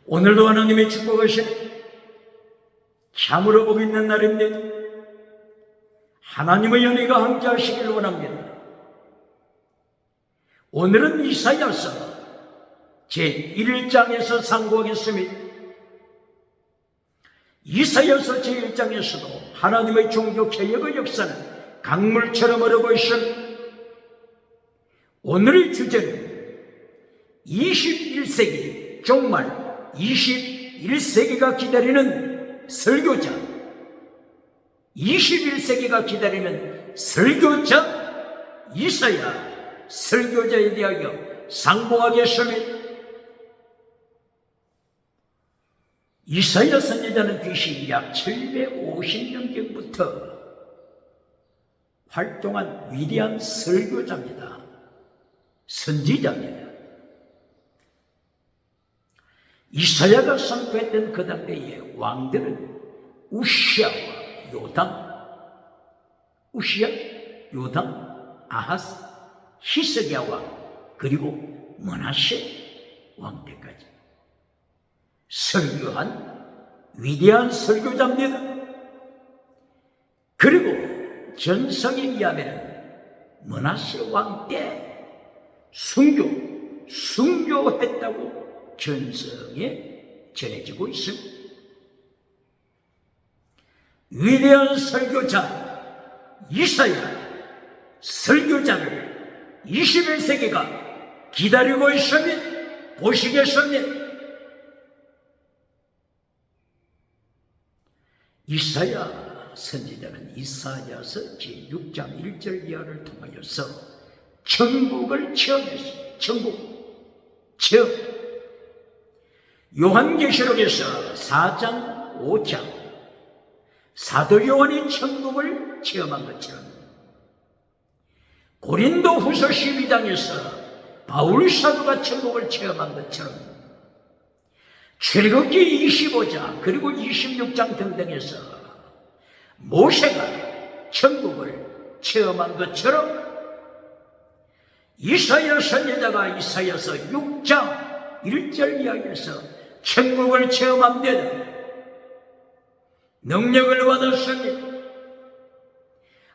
오늘도 하나님의 축복하시는 참으로 복 있는 날입니다. 하나님의 연혜가 함께 하시길 원합니다. 오늘은 이사야서 제1장에서 상고하겠습니다. 이사야서 제1장에서도 하나님의 종교 개혁의 역사는 강물처럼 흐르고 있습니다. 오늘의 주제는 21세기 종말 21세기가 기다리는 설교자, 21세기가 기다리는 설교자 이사야 설교자에 대하여 상고하겠습니다. 이사야 선지자는 BC 약 750년경부터 활동한 위대한 설교자입니다. 선지자입니다. 이사야가 선포했던 그 당대의 왕들은 우시야와 요담, 아하스, 히스기야 왕, 그리고 므낫세 왕 때까지 설교한 위대한 설교자입니다. 그리고 전성에 의하면 므낫세 왕 때 순교했다고 전성에 전해지고 있습니다. 위대한 설교자 이사야 설교자를 21세기가 기다리고 있습니다. 보시겠습니다. 이사야 선지자는 이사야서 제6장 1절 이하를 통하여서 천국을 체험했습니다. 체험. 요한계시록에서 4장 5장 사도 요한이 천국을 체험한 것처럼, 고린도 후서 12장에서 바울 사도가 천국을 체험한 것처럼, 출애굽기 25장 그리고 26장 등등에서 모세가 천국을 체험한 것처럼 이사야 선지자가 이사야서 6장 1절 이하에서 천국을 체험합니다. 능력을 받았습니다.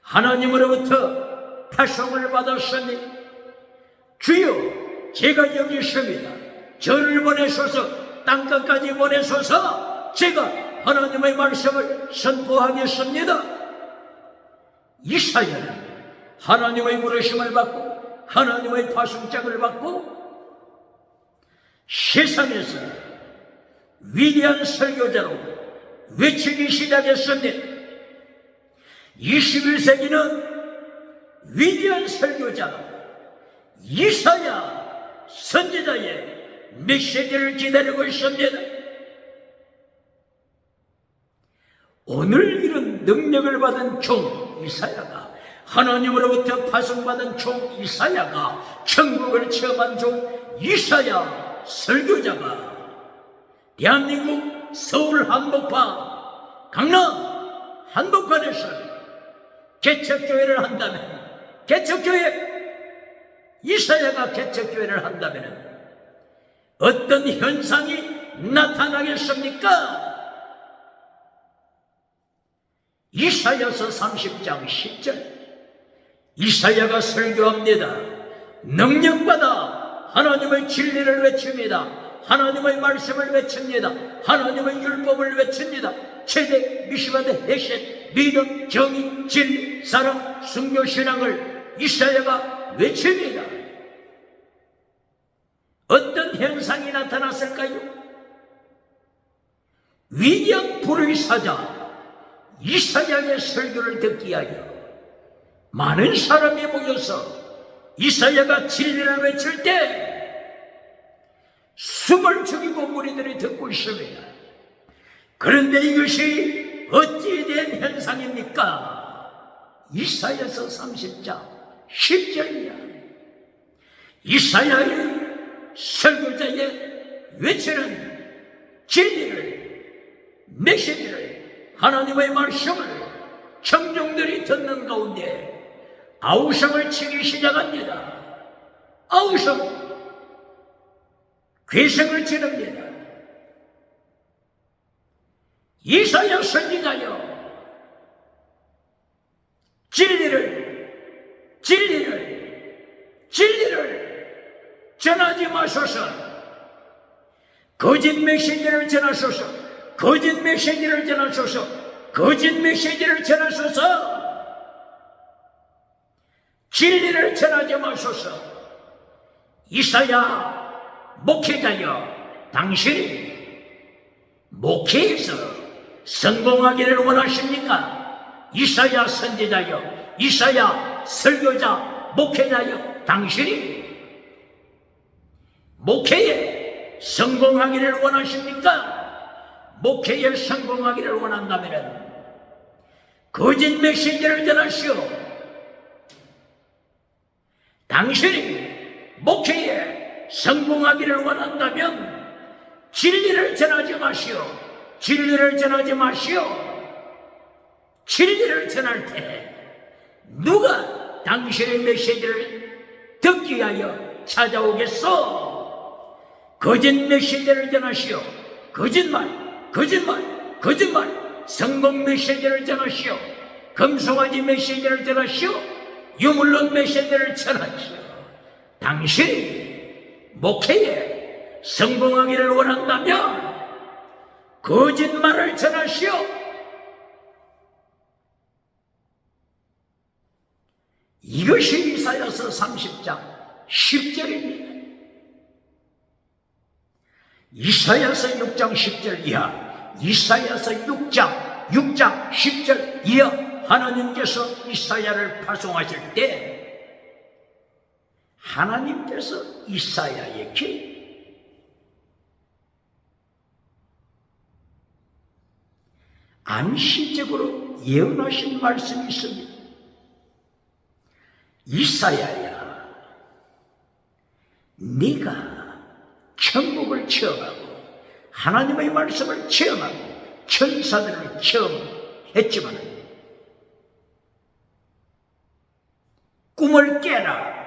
하나님으로부터 파송을 받았습니다. 주여, 제가 여기 있습니다. 저를 보내소서, 땅끝까지 보내소서. 제가 하나님의 말씀을 선포하겠습니다. 이사야는 하나님의 부르심을 받고 하나님의 파송장을 받고 세상에서 위대한 설교자로 외치기 시작했습니다. 21세기는 위대한 설교자 이사야 선지자의 메시지를 기다리고 있습니다. 오늘 이런 능력을 받은 종 이사야가, 하나님으로부터 파송받은 종 이사야가, 천국을 체험한 종 이사야 설교자가 대한민국 서울 한복판, 강남 한복판에서 개척교회를 한다면, 이사야가 개척교회를 한다면 어떤 현상이 나타나겠습니까? 이사야서 30장 10절 이사야가 설교합니다. 능력받아 하나님의 진리를 외칩니다. 하나님의 말씀을 외칩니다. 하나님의 율법을 외칩니다. 체대, 미시바데, 헤셋, 믿음, 정의, 진리, 사랑, 순교, 신앙을 이사야가 외칩니다. 어떤 현상이 나타났을까요? 위대한 불의 사자 이사야의 설교를 듣기 위하여 많은 사람이 모여서 이사야가 진리를 외칠 때 숨을 죽이고 무리들이 듣고 있습니다. 그런데 이것이 어찌 된 현상입니까? 이사야서 30장 10절이야. 이사야의 설교자의 외치는 진리를, 메시지를, 하나님의 말씀을 청중들이 듣는 가운데 아우성을 치기 시작합니다. 아우성, 괴성을 지릅니다. 이사야 선지자여, 진리를 전하지 마소서. 거짓 메시지를 전하소서. 거짓 메시지를 전하소서. 거짓 메시지를 전하소서. 진리를 전하지 마소서. 이사야 목회자여, 당신이 목회에서 성공하기를 원하십니까? 이사야 선지자여, 이사야 설교자, 목회자여, 당신이 목회에 성공하기를 원하십니까? 목회에 성공하기를 원한다면 거짓 메시지를 전하시오. 당신이 목회에 성공하기를 원한다면 진리를 전하지 마시오. 진리를 전하지 마시오. 진리를 전할 때 누가 당신의 메시지를 듣기 위하여 찾아오겠소? 거짓 메시지를 전하시오. 거짓말. 성공 메시지를 전하시오. 금송아지 메시지를 전하시오. 유물론 메시지를 전하시오. 당신이 목회에 성공하기를 원한다면 거짓말을 전하시오. 이것이 이사야서 30장 10절입니다. 이사야서 6장 10절 이하, 이사야서 6장 10절 이하, 하나님께서 이사야를 파송하실 때 하나님께서 이사야에게 암시적으로 예언하신 말씀이 있습니다. 이사야야, 네가 천국을 체험하고 하나님의 말씀을 체험하고 천사들을 체험했지만 꿈을 깨라.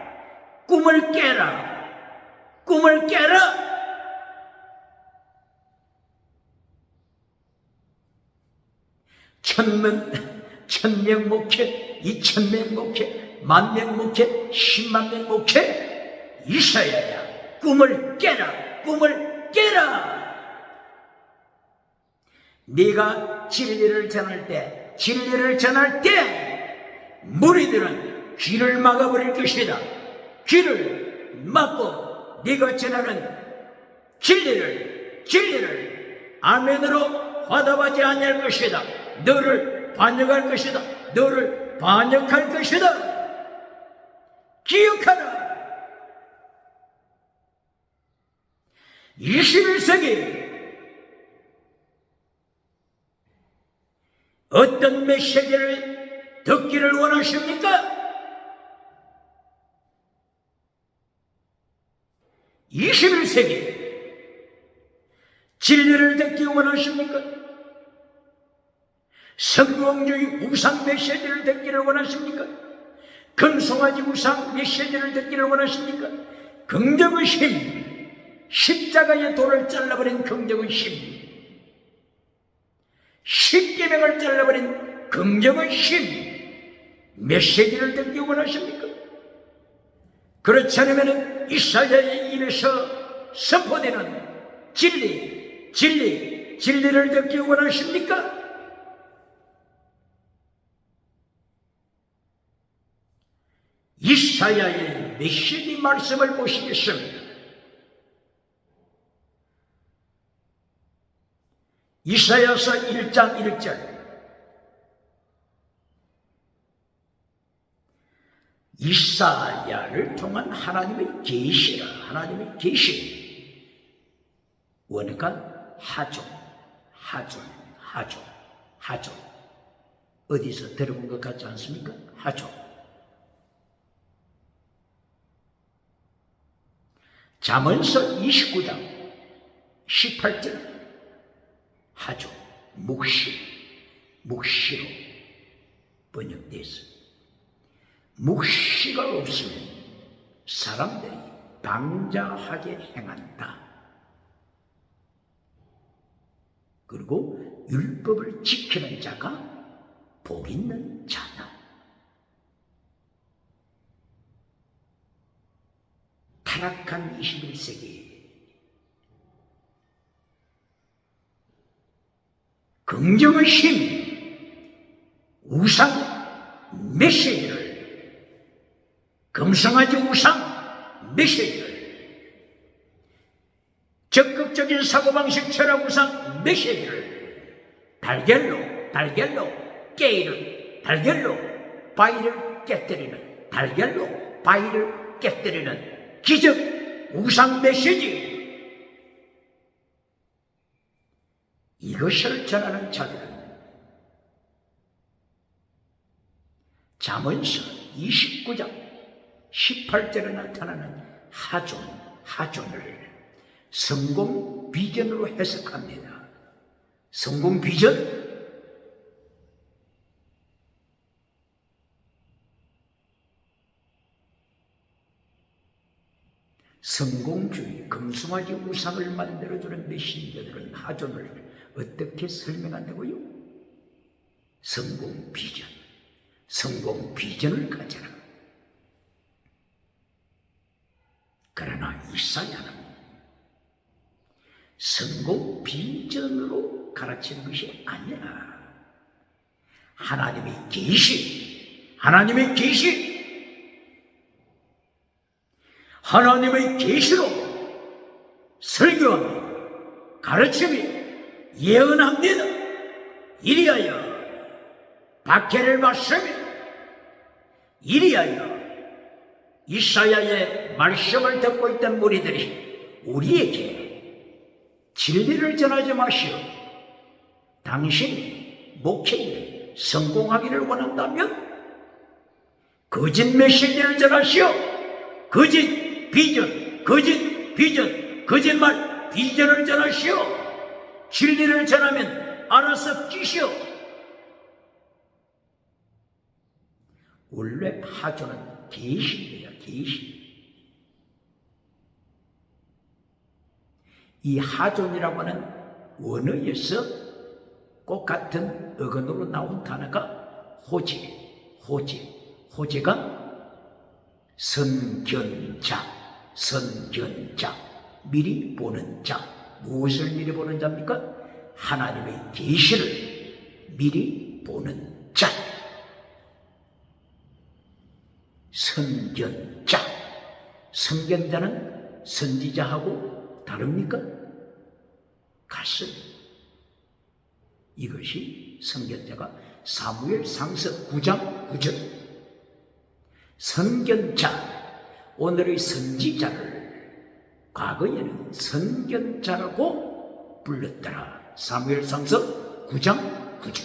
천명 목회, 2,000명 목회, 10,000명 목회, 100,000명 목회. 이사야야, 꿈을 깨라. 네가 진리를 전할 때 무리들은 귀를 막아버릴 것이다. 귀를 막고 네가 전하는 진리를 아멘으로 화답하지 않을 것이다. 너를 반역할 것이다. 기억하라. 21세기 어떤 메시지를 듣기를 원하십니까? 21세기 진리를 듣기 원하십니까? 성공주의 우상 메시지를 듣기를 원하십니까? 금송아지 우상 메시지를 듣기를 원하십니까? 긍정의 힘, 십자가의 돌을 잘라버린 긍정의 힘, 십계명을 잘라버린 긍정의 힘 메시지를 듣기 원하십니까? 그렇지 않으면 이사야의 입에서 선포되는 진리를 듣기 원하십니까? 이사야의 메시지 말씀을 보시겠습니다. 이사야서 1장 1절. 이사야를 통한 하나님의 계시라. 하나님의 계시. 원어가 하존. 어디서 들어본 것 같지 않습니까? 하존. 잠언서 29장 18절. 하존, 묵시로 번역됐습니다. 묵시가 없으면 사람들이 방자하게 행한다. 그리고 율법을 지키는 자가 복 있는 자다. 타락한 21세기 긍정의 힘, 우상 메시지를, 금성아지 우상 메시지를, 적극적인 사고방식 철학 우상 메시지를 달걀로 깨이를, 달걀로 바위를 깨뜨리는, 달걀로 바위를 깨뜨리는 기적 우상 메시지, 이것을 전하는 자들은 잠언서 29장 18절에 나타나는 하존을 성공 비전으로 해석합니다. 성공 비전? 성공주의, 금숭아지 우상을 만들어주는 메신저들은 하존을 어떻게 설명한다고요? 성공 비전, 성공 비전을 가져라. 그러나 이사야는 성공 비전으로 가르치는 것이 아니라 하나님의 계시, 하나님의 계시로 설교합니다. 가르침이 예언합니다. 이리하여 박해를 받습니다. 이리하여 이사야의 말씀을 듣고 있던 무리들이 우리에게 진리를 전하지 마시오. 당신이 목회에 성공하기를 원한다면 거짓 메시지를 전하시오. 거짓 비전, 거짓말 비전을 전하시오. 진리를 전하면 알아서 끼시오. 원래 하존은 계시입니다. 계시. 이 하존이라고 하는 원어에서 꼭 같은 어근으로 나온 단어가 호재가 선견자, 미리 보는 자. 무엇을 미리 보는 자입니까? 하나님의 계시를 미리 보는 자. 선견자는 선지자하고 다릅니까? 같습니다. 이것이 선견자가 사무엘상서 9장 9절. 선견자, 오늘의 선지자를 과거에는 선견자라고 불렀더라. 사무엘상서 9장 9절.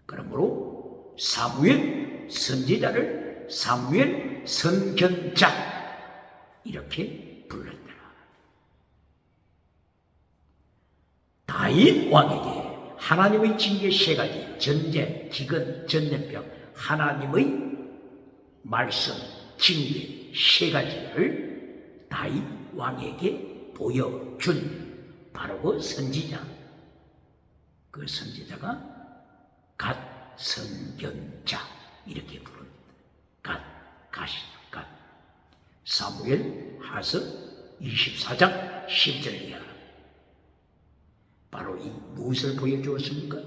그러므로 사무엘 선지자를 사무엘 선견자 이렇게 불렀더라. 다윗 왕에게 하나님의 징계 세 가지, 전쟁, 기근, 전염병, 하나님의 말씀, 징계 세 가지를 다윗 왕에게 보여준 바로 그 선지자. 그 선지자가 갓 선견자 이렇게 부릅니다. 갓. 사무엘 하서 24장 10절 이하. 바로 이 무엇을 보여주었습니까?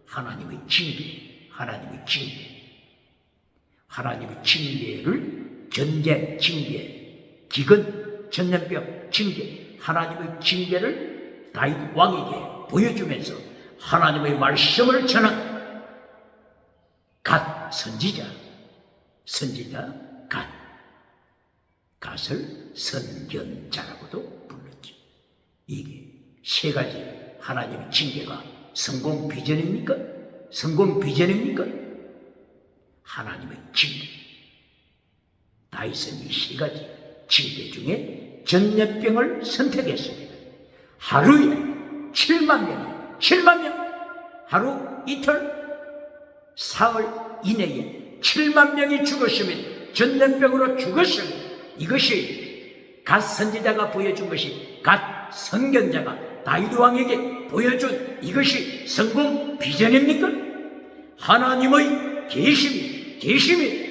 하나님의 징계를 전쟁 징계, 기근, 전염병 징계, 하나님의 징계를 다윗 왕에게 보여주면서 하나님의 말씀을 전한 갓 선지자 갓을 선견자라고도 불렀죠. 이게 세 가지 하나님의 징계가 성공 비전입니까? 하나님의 징계. 다윗은 이 세 가지 징계 중에 전염병을 선택했습니다. 하루에 7만 명, 하루 이틀 사흘 이내에 7만 명이 죽었으면 전염병으로 죽었으면 이것이 갓 선지자가 보여준 것이, 갓 선견자가 다윗 왕에게 보여준 이것이 성공 비전입니까? 하나님의 계심이.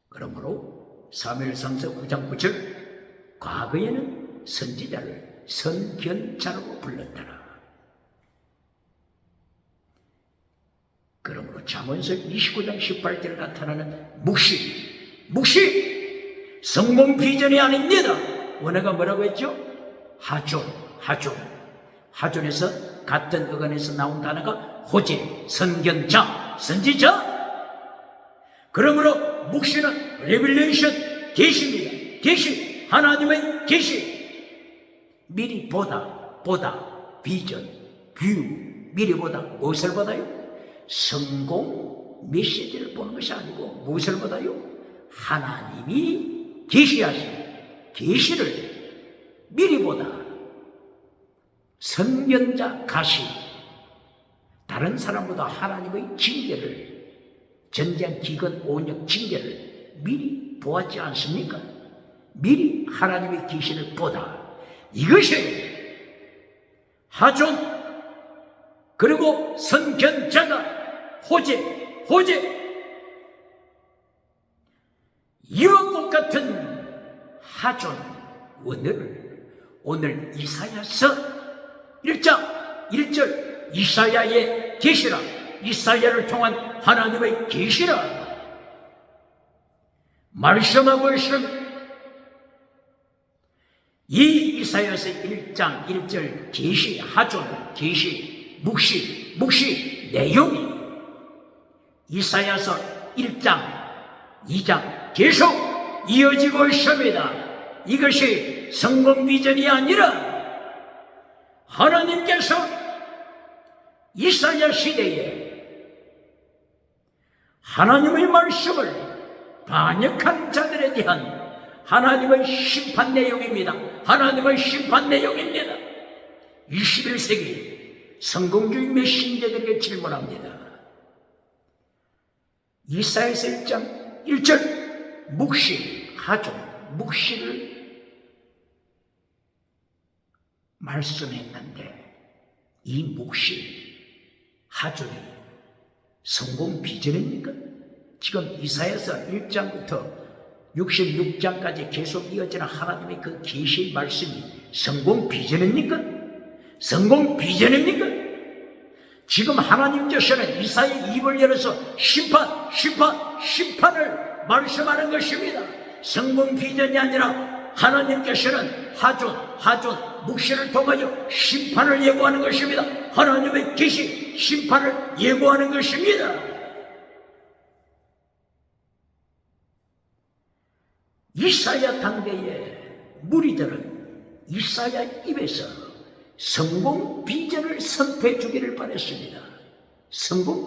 그러므로 사무엘상서 9장 9절, 과거에는 선지자를 선견자라고 불렀더라. 그러므로 잠언서 29장 18절에 나타나는 묵시 성공 비전이 아닙니다. 원어가 뭐라고 했죠? 하존에서 같은 어간에서 나온 단어가 호재, 선견자, 선지자. 그러므로 묵시는 레빌레이션, 계시입니다. 계시, 하나님의 계시. 미리 보다, 비전, 뷰. 미리 보다. 무엇을 보다요? 성공 메시지를 보는 것이 아니고 무엇을 보다요? 하나님이 계시하신 계시를 미리 보다. 선견자 가시. 다른 사람보다 하나님의 징계를, 전쟁 기근 오력 징계를 미리 보았지 않습니까? 미리 하나님의 계시를 보다. 이것이 하존, 그리고 선견자가 호재. 이와 같은 하존 원어를 오늘 이사야서 1장 1절 이사야의 계시라, 이사야를 통한 하나님의 계시라 말씀하고 있습니다. 이 이사야서 1장 1절 계시, 하존, 계시, 묵시 내용이 이사야서 1장 2장 계속 이어지고 있습니다. 이것이 성공 비전이 아니라 하나님께서 이사야 시대에 하나님의 말씀을 반역한 자들에 대한 하나님의 심판 내용입니다. 하나님의 심판 내용입니다. 21세기 성공주의 메신저들에게 질문합니다. 이사야서 1장 1절 묵시, 하존, 묵시를 말씀했는데 이 묵시, 하존이 성공 비전입니까? 지금 이사야서 1장부터 66장까지 계속 이어지는 하나님의 그 계시의 말씀이 성공 비전입니까? 성공 비전입니까? 지금 하나님께서는 이사야의 입을 열어서 심판을 말씀하는 것입니다. 성공 비전이 아니라 하나님께서는 하존, 묵시를 통하여 심판을 예고하는 것입니다. 하나님의 계시, 심판을 예고하는 것입니다. 이사야 당대의 무리들은 이사야 입에서 성공 비전을 선포해 주기를 바랬습니다. 성공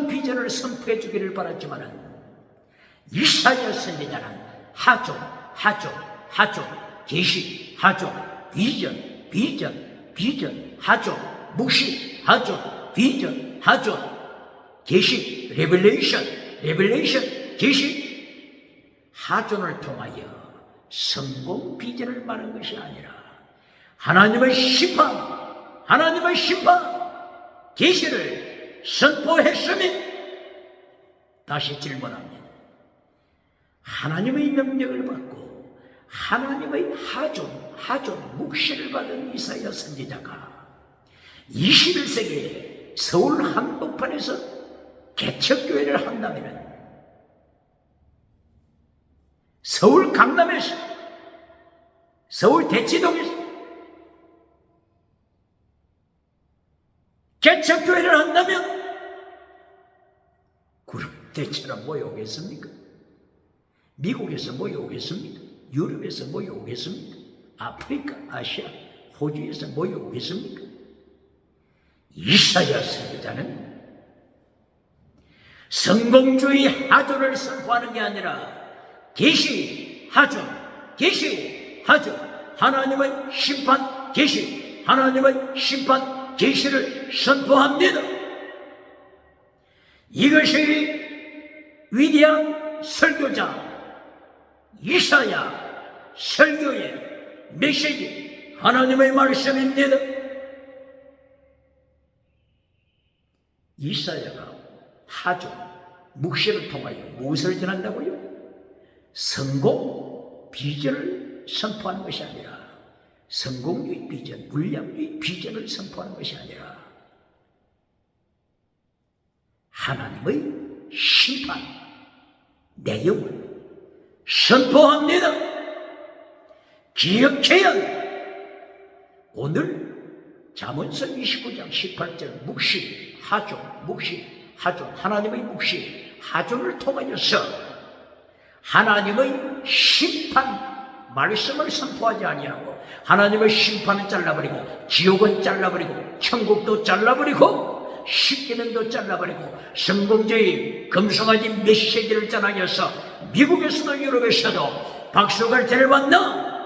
비전을 선포해 주기를 바랐지만 이사야 선지자는 하존, 계시, 하존, 비전, 하존, 묵시, 하존, 비전, 하존, 계시, 레벨레이션, 계시, 하존을 통하여 성공 비전을 말한 것이 아니라 하나님의 심판, 계시를 선포했으니 다시 질문합니다. 하나님의 명령을 받고 하나님의 하존, 묵시를 받은 이사야 선지자가 21세기에 서울 한복판에서 개척교회를 한다면 서울 강남에서, 서울 대치동에서 개척교회를 한다면 그룹대처럼 모여오겠습니까? 미국에서 모여오겠습니까? 유럽에서 모여오겠습니까? 아프리카, 아시아, 호주에서 모여오겠습니까? 이사야 선지자는 성공주의 하존을 선포하는 게 아니라 계시, 하존, 하나님의 심판 계시, 하나님의 심판 계시를 선포합니다. 이것이 위대한 설교자 이사야 설교의 메시지 하나님의 말씀입니다. 이사야가 하조 묵시를 통하여 무엇을 전한다고요? 성공 비전을 선포하는 것이 아니라, 성공주의 비전, 물량주의 비전을 선포하는 것이 아니라 하나님의 심판 내용을 선포합니다. 기억해야 합니다. 오늘 잠언서 29장 18절 묵시, 하조, 묵시, 하조, 하나님의 묵시, 하조를 통하여서 하나님의 심판 말씀을 선포하지 아니하고 하나님의 심판은 잘라버리고 지옥은 잘라버리고 천국도 잘라버리고 십계명도 잘라버리고 성공주의 금송아지 메시지를 전하여서 미국에서도 유럽에서도 박수갈 때를 만나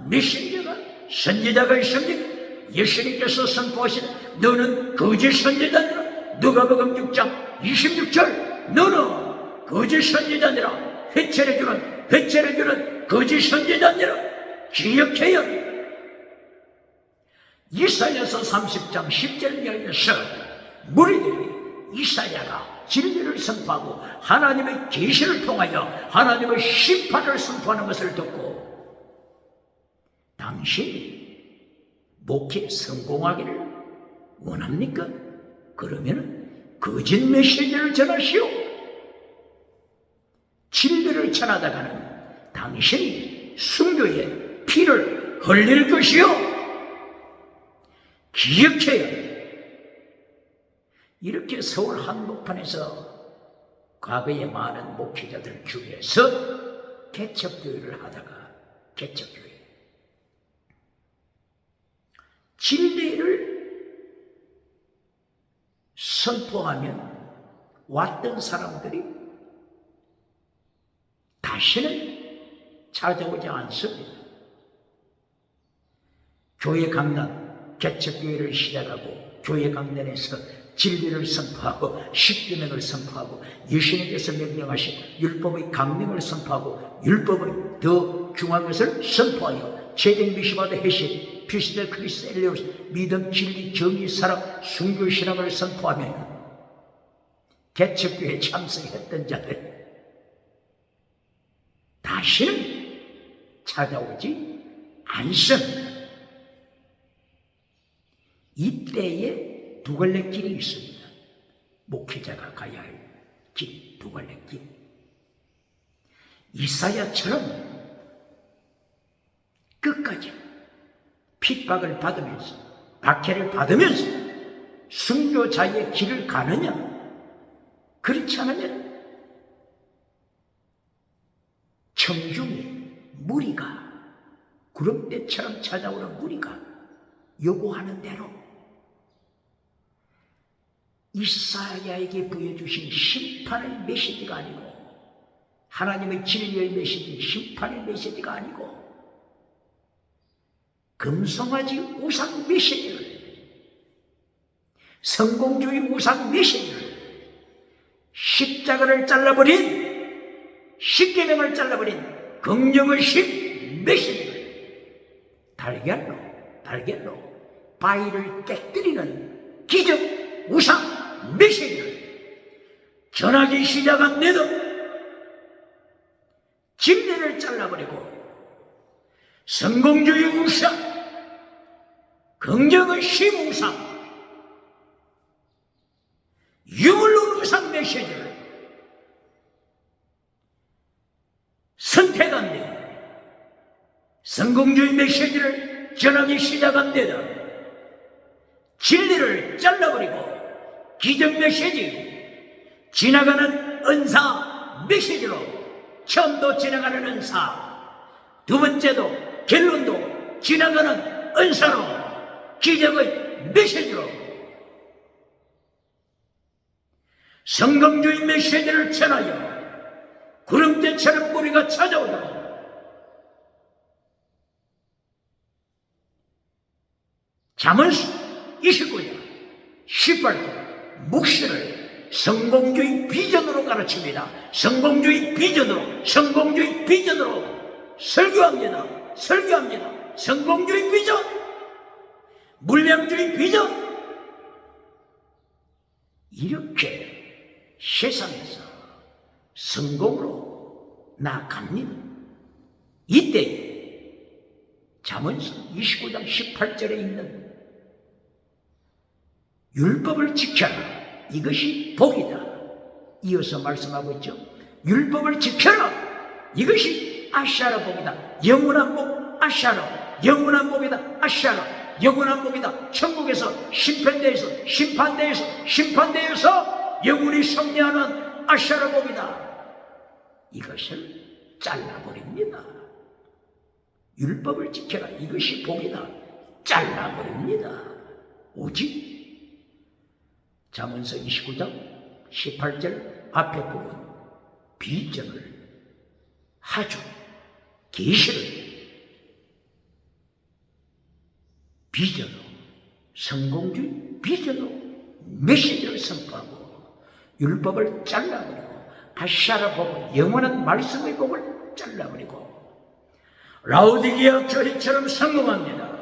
메신저가 선지자가 있습니까? 예수님께서 선포하신 너는 거짓 선지자니라. 누가복음 6장 26절 너는 거짓 선지자니라. 회초리주는 거짓 선지자니라. 기억해요. 이사야서 30장 10절 이하에서 무리들이 이사야가 진리를 선포하고 하나님의 계시를 통하여 하나님의 심판을 선포하는 것을 듣고 당신이 목회에 성공하기를 원합니까? 그러면 거짓 메시지를 전하시오. 진리를 전하다가는 당신이 순교의 피를 흘릴 것이요. 기억해요. 이렇게 서울 한복판에서 과거에 많은 목회자들 중에서 개척교회를 하다가 개척교회 진리를 선포하면 왔던 사람들이 다시는 찾아오지 않습니다. 교회 강단, 개척교회를 시작하고 교회 강단에서 진리를 선포하고 십계명을 선포하고 예수님께서 명령하신 율법의 강령을 선포하고 율법의 더 중요한 것을 선포하여 제된 미시바드 해시 피시델 크리스 엘레오스 믿음 진리 정의 사랑 순교 신앙을 선포하면 개척교회에 참석했던 자들 다시는 찾아오지 않습니다. 이때에 두 갈래 길이 있습니다. 목회자가 가야 할 길, 두 갈래 길. 이사야처럼 끝까지 핍박을 받으면서 박해를 받으면서 순교자의 길을 가느냐? 그렇지 않으면 청중의 무리가 구름대처럼 찾아오는 무리가 요구하는 대로 이사야에게 보여주신 심판의 메시지가 아니고 하나님의 진리의 메시지, 심판의 메시지가 아니고 금송아지 우상 메시지를 성공주의 우상 메시지를 십자가를 잘라버린 십계명을 잘라버린 긍정의식 메시지를 달걀로 바위를 깨뜨리는 기적 우상 메시지를 전하기 시작합니다. 진리를 잘라버리고 성공주의 우상, 긍정의식 우상, 유물론 우상 메시지를 선택합니다. 성공주의 메시지를 전하기 시작합니다. 진리를 잘라버리고 기적 메시지, 지나가는 은사 메시지로 처음도 지나가는 은사, 두 번째도 결론도 지나가는 은사로 기적의 메시지로 성공주의 메시지를 전하여 구름대처럼 무리가 찾아오도록 잠언서 29장 18절 묵시를 성공주의 비전으로 가르칩니다. 성공주의 비전으로, 성공주의 비전으로 설교합니다. 설교합니다. 성공주의 비전, 물량주의 비전. 이렇게 세상에서 성공으로 나아갑니다. 이때 잠언서 29장 18절에 있는 율법을 지켜라, 이것이 복이다. 이어서 말씀하고 있죠. 율법을 지켜라, 이것이 아샤라 복이다. 영원한 복 아샤라, 영원한 복이다. 아샤라, 영원한 복이다. 천국에서 심판대에서 영원히 승리하는 아샤라 복이다. 이것을 잘라버립니다. 율법을 지켜라, 이것이 복이다. 잘라버립니다. 오직 잠언서 29장 18절 앞에 부분 비전을, 하죠, 계시를 비전으로, 성공주의 비전으로 메시지를 선포하고 율법을 잘라버리고 아샤라 복을, 영원한 말씀의 복을 잘라버리고 라오디게아 교회처럼 성공합니다.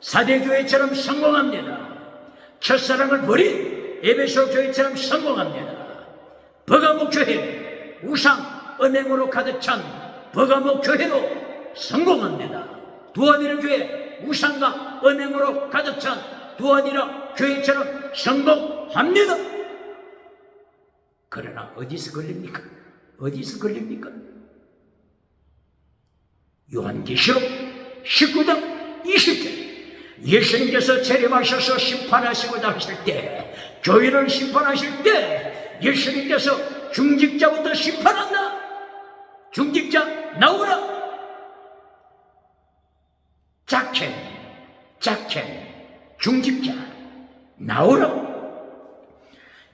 사대교회처럼 성공합니다. 첫사랑을 버린 에베소 교회처럼 성공합니다. 버가모 교회, 우상 은행으로 가득 찬 버가모 교회로 성공합니다. 두아디라 교회, 우상과 은행으로 가득 찬 두아디라 교회처럼 성공합니다. 그러나 어디서 걸립니까? 어디서 걸립니까? 요한계시록 19장 20절, 예수님께서 재림하셔서 심판하시고자 하실 때, 교회를 심판하실 때 예수님께서 중직자부터 심판한다. 중직자 나오라. 자켄 중직자 나오라.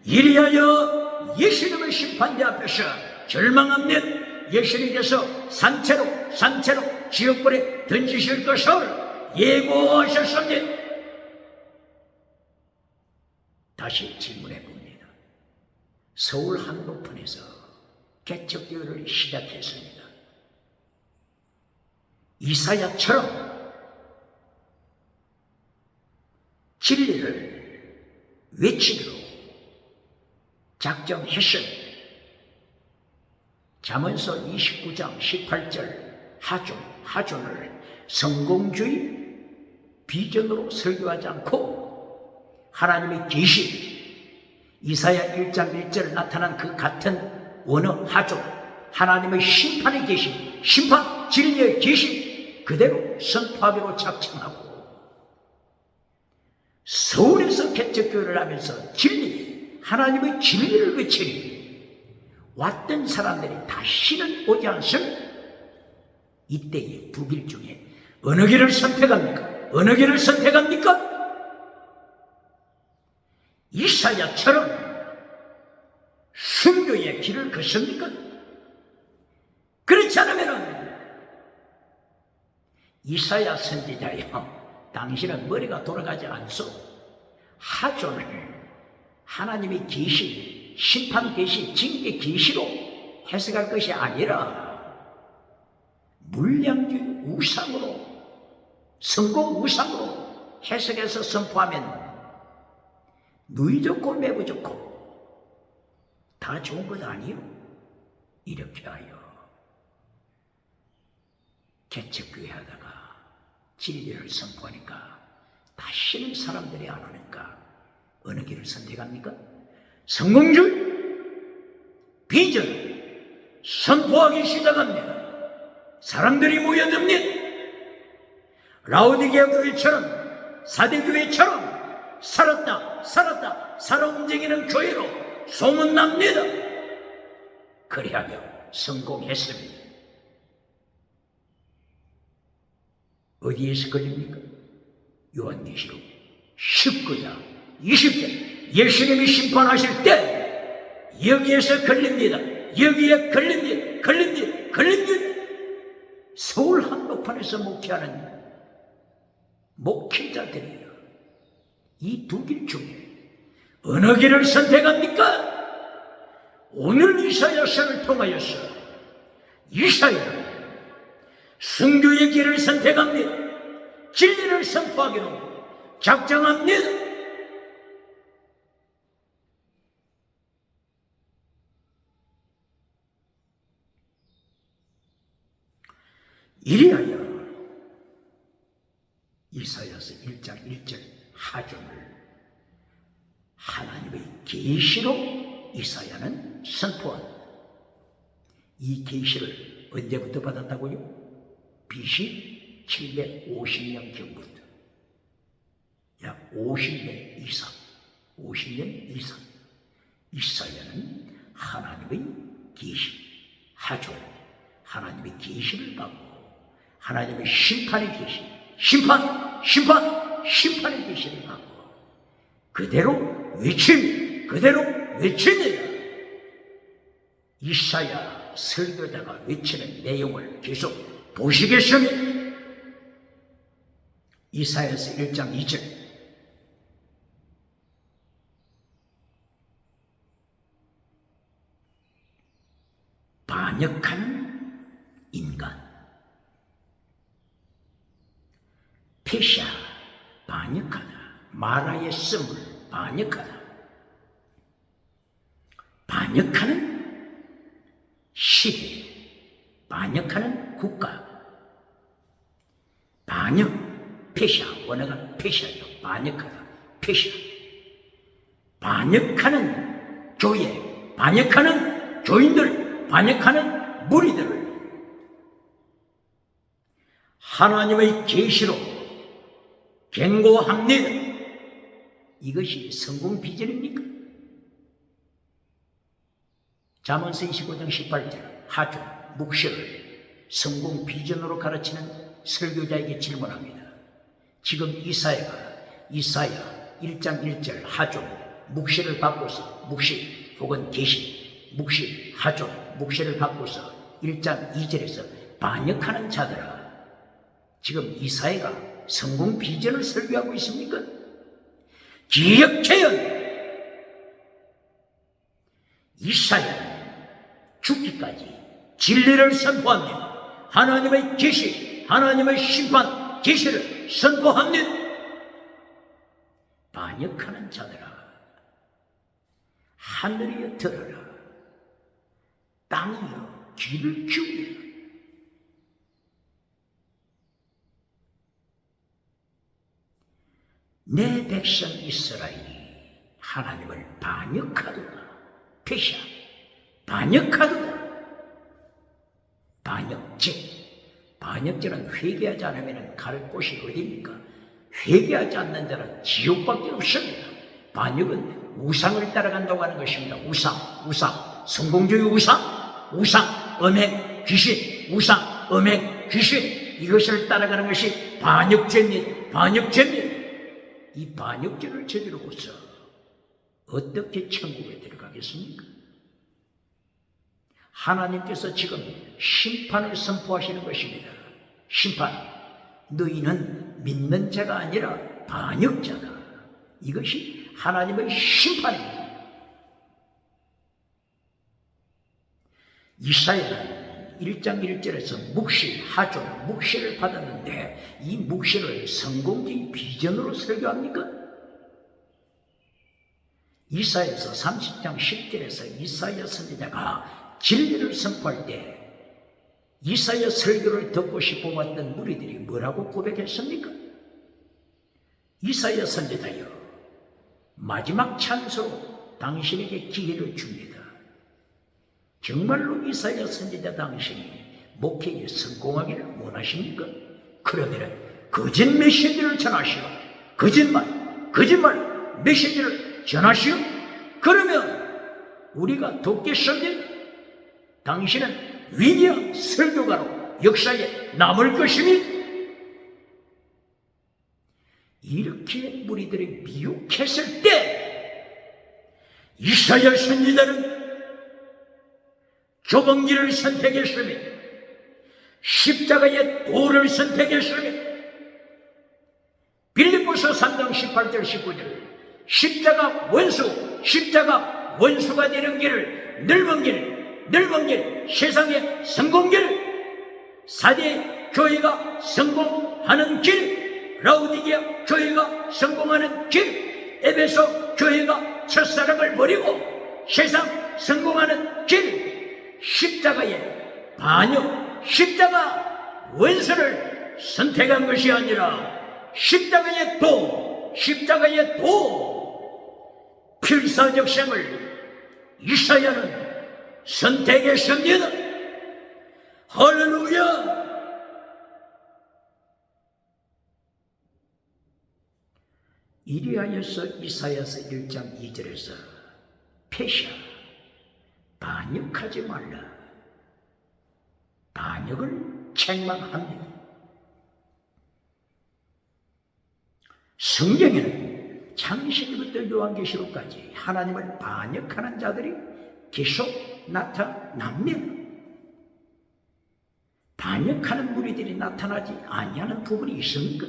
이리하여 예수님의 심판대 앞에서 절망하면 예수님께서 산채로 지옥불에 던지실 것을 예고하셨습니다. 다시 질문해 봅니다. 서울 한복판에서 개척교회를 시작했습니다. 이사야처럼 진리를 외치기로 작정했습니다. 잠언서 29장 18절 하존을 성공주의 비전으로 설교하지 않고 하나님의 계시, 이사야 1장 1절에 나타난 그 같은 원어 하존, 하나님의 심판의 계시, 심판 진리의 계시 그대로 선포하기로 작정하고 서울에서 개척교회를 하면서 진리, 하나님의 진리를 외치니 왔던 사람들이 다시는 오지 않을 이때의 두 길 중에 어느 길을 선택합니까? 어느 길을 선택합니까? 이사야처럼 순교의 길을 걷습니까? 그렇지 않으면 이사야 선지자여, 당신은 머리가 돌아가지 않소. 하존을 하나님의 계시, 심판 계시, 징계 계시로 해석할 것이 아니라 물량주의 우상으로, 성공 우상으로 해석해서 선포하면 누이 좋고 매부 좋고 다 좋은 것 아니요? 이렇게 하여 개척교회 하다가 진리를 선포하니까 다시는 사람들이 안 오니까 어느 길을 선택합니까? 성공주의 비전을 선포하기 시작합니다. 사람들이 모여듭니다. 라오디게아 교회처럼, 사대교회처럼 살아 움직이는 교회로 소문납니다. 그리하여 성공했습니다. 어디에서 걸립니까? 요한계시록 19장 20절, 예수님이 심판하실 때 여기에서 걸립니다. 여기에 걸립니다. 서울 한복판에서 목회하는 목회자들이요, 이 두 길 중에 어느 길을 선택합니까? 오늘 이사야서를 통하여서 이사야는 순교의 길을 선택합니다. 진리를 선포하기로 작정합니다. 이리하여 이사야서 1장 1절 하중을 하나님의 계시로 이사야는 선포합니다. 이 계시를 언제부터 받았다고요? BC 750년 경부터 약 50년 이상 이사야는 하나님의 계시, 하중, 하나님의 계시를 받고 하나님의 심판의 계시, 심판의 계시를 받고 그대로 외치느라 이사야 설교자가 외치는 내용을 계속 보시겠습니다. 이사야서 1장 2절 반역하는 인간 페샤 반역하다 마라의 씀을 반역하다 반역하는 시대 반역하는 국가 반역 페샤 원어가 페샤죠. 반역하다 페샤 반역하는 교회 반역하는 교인들 반역하는 무리들을 하나님의 계시로 경고합니다. 이것이 성공 비전입니까? 잠언서 25장 18절 하중 묵시를 성공 비전으로 가르치는 설교자에게 질문합니다. 지금 이사야 1장 1절 하중 묵시를 바꿔서 묵시 혹은 계시 묵시 하중 묵시를 바꿔서 1장 2절에서 반역하는 자들아 지금 이사야가 성공 비전을 설교하고 있습니까? 기억해요. 이사야는 죽기까지 진리를 선포합니다. 하나님의 계시, 하나님의 심판, 계시를 선포합니다. 반역하는 자들아, 하늘이여 들어라, 땅이여 귀를 기울여라. 내 백성 이스라엘이 하나님을 반역하도다. 페샤 반역하도다. 반역죄는 회개하지 않으면 갈 곳이 어디입니까? 회개하지 않는 자는 지옥밖에 없습니다. 반역은 우상을 따라간다고 하는 것입니다. 우상, 성공주의 우상, 음행, 귀신, 우상, 음행, 귀신 이것을 따라가는 것이 반역죄입니다. 이 반역죄를 저지르고서 어떻게 천국에 들어가겠습니까? 하나님께서 지금 심판을 선포하시는 것입니다. 심판. 너희는 믿는 자가 아니라 반역자다. 이것이 하나님의 심판입니다. 이사야는 1장 1절에서 묵시, 하중, 묵시를 받았는데 이 묵시를 성공적인 비전으로 설교합니까? 이사야서 30장 10절에서 이사야 선지자가 진리를 선포할 때 이사야 설교를 듣고 싶어 왔던 무리들이 뭐라고 고백했습니까? 이사야 선지자여, 마지막 찬스로 당신에게 기회를 줍니다. 정말로 이사야 선지자 당신이 목회에 성공하기를 원하십니까? 그러면 거짓 메시지를 전하시오. 거짓말 메시지를 전하시오. 그러면 우리가 돕겠습니다. 당신은 위대한 설교가로 역사에 남을 것입니다. 이렇게 무리들이 미혹했을 때 이사야 선지자는 좁은 길을 선택했으며 십자가의 도를 선택했으며 빌립보서 3장 18절 19절 십자가 원수가 되는 길을 넓은 길, 세상의 성공길, 4대 교회가 성공하는 길, 라우디게아 교회가 성공하는 길, 에베소 교회가 첫사랑을 버리고 세상 성공하는 길, 십자가의 반역, 십자가 원수를 선택한 것이 아니라 십자가의 도, 필사적 생을 이사야는 선택했습니다. 할렐루야! 이리하여서 이사야서 1장 2절에서 패샤, 반역하지 말라, 반역을 책망합니다. 성경에는 창세기부터 요한계시록까지 하나님을 반역하는 자들이 계속 나타납니다. 반역하는 무리들이 나타나지 아니하는 부분이 있습니까?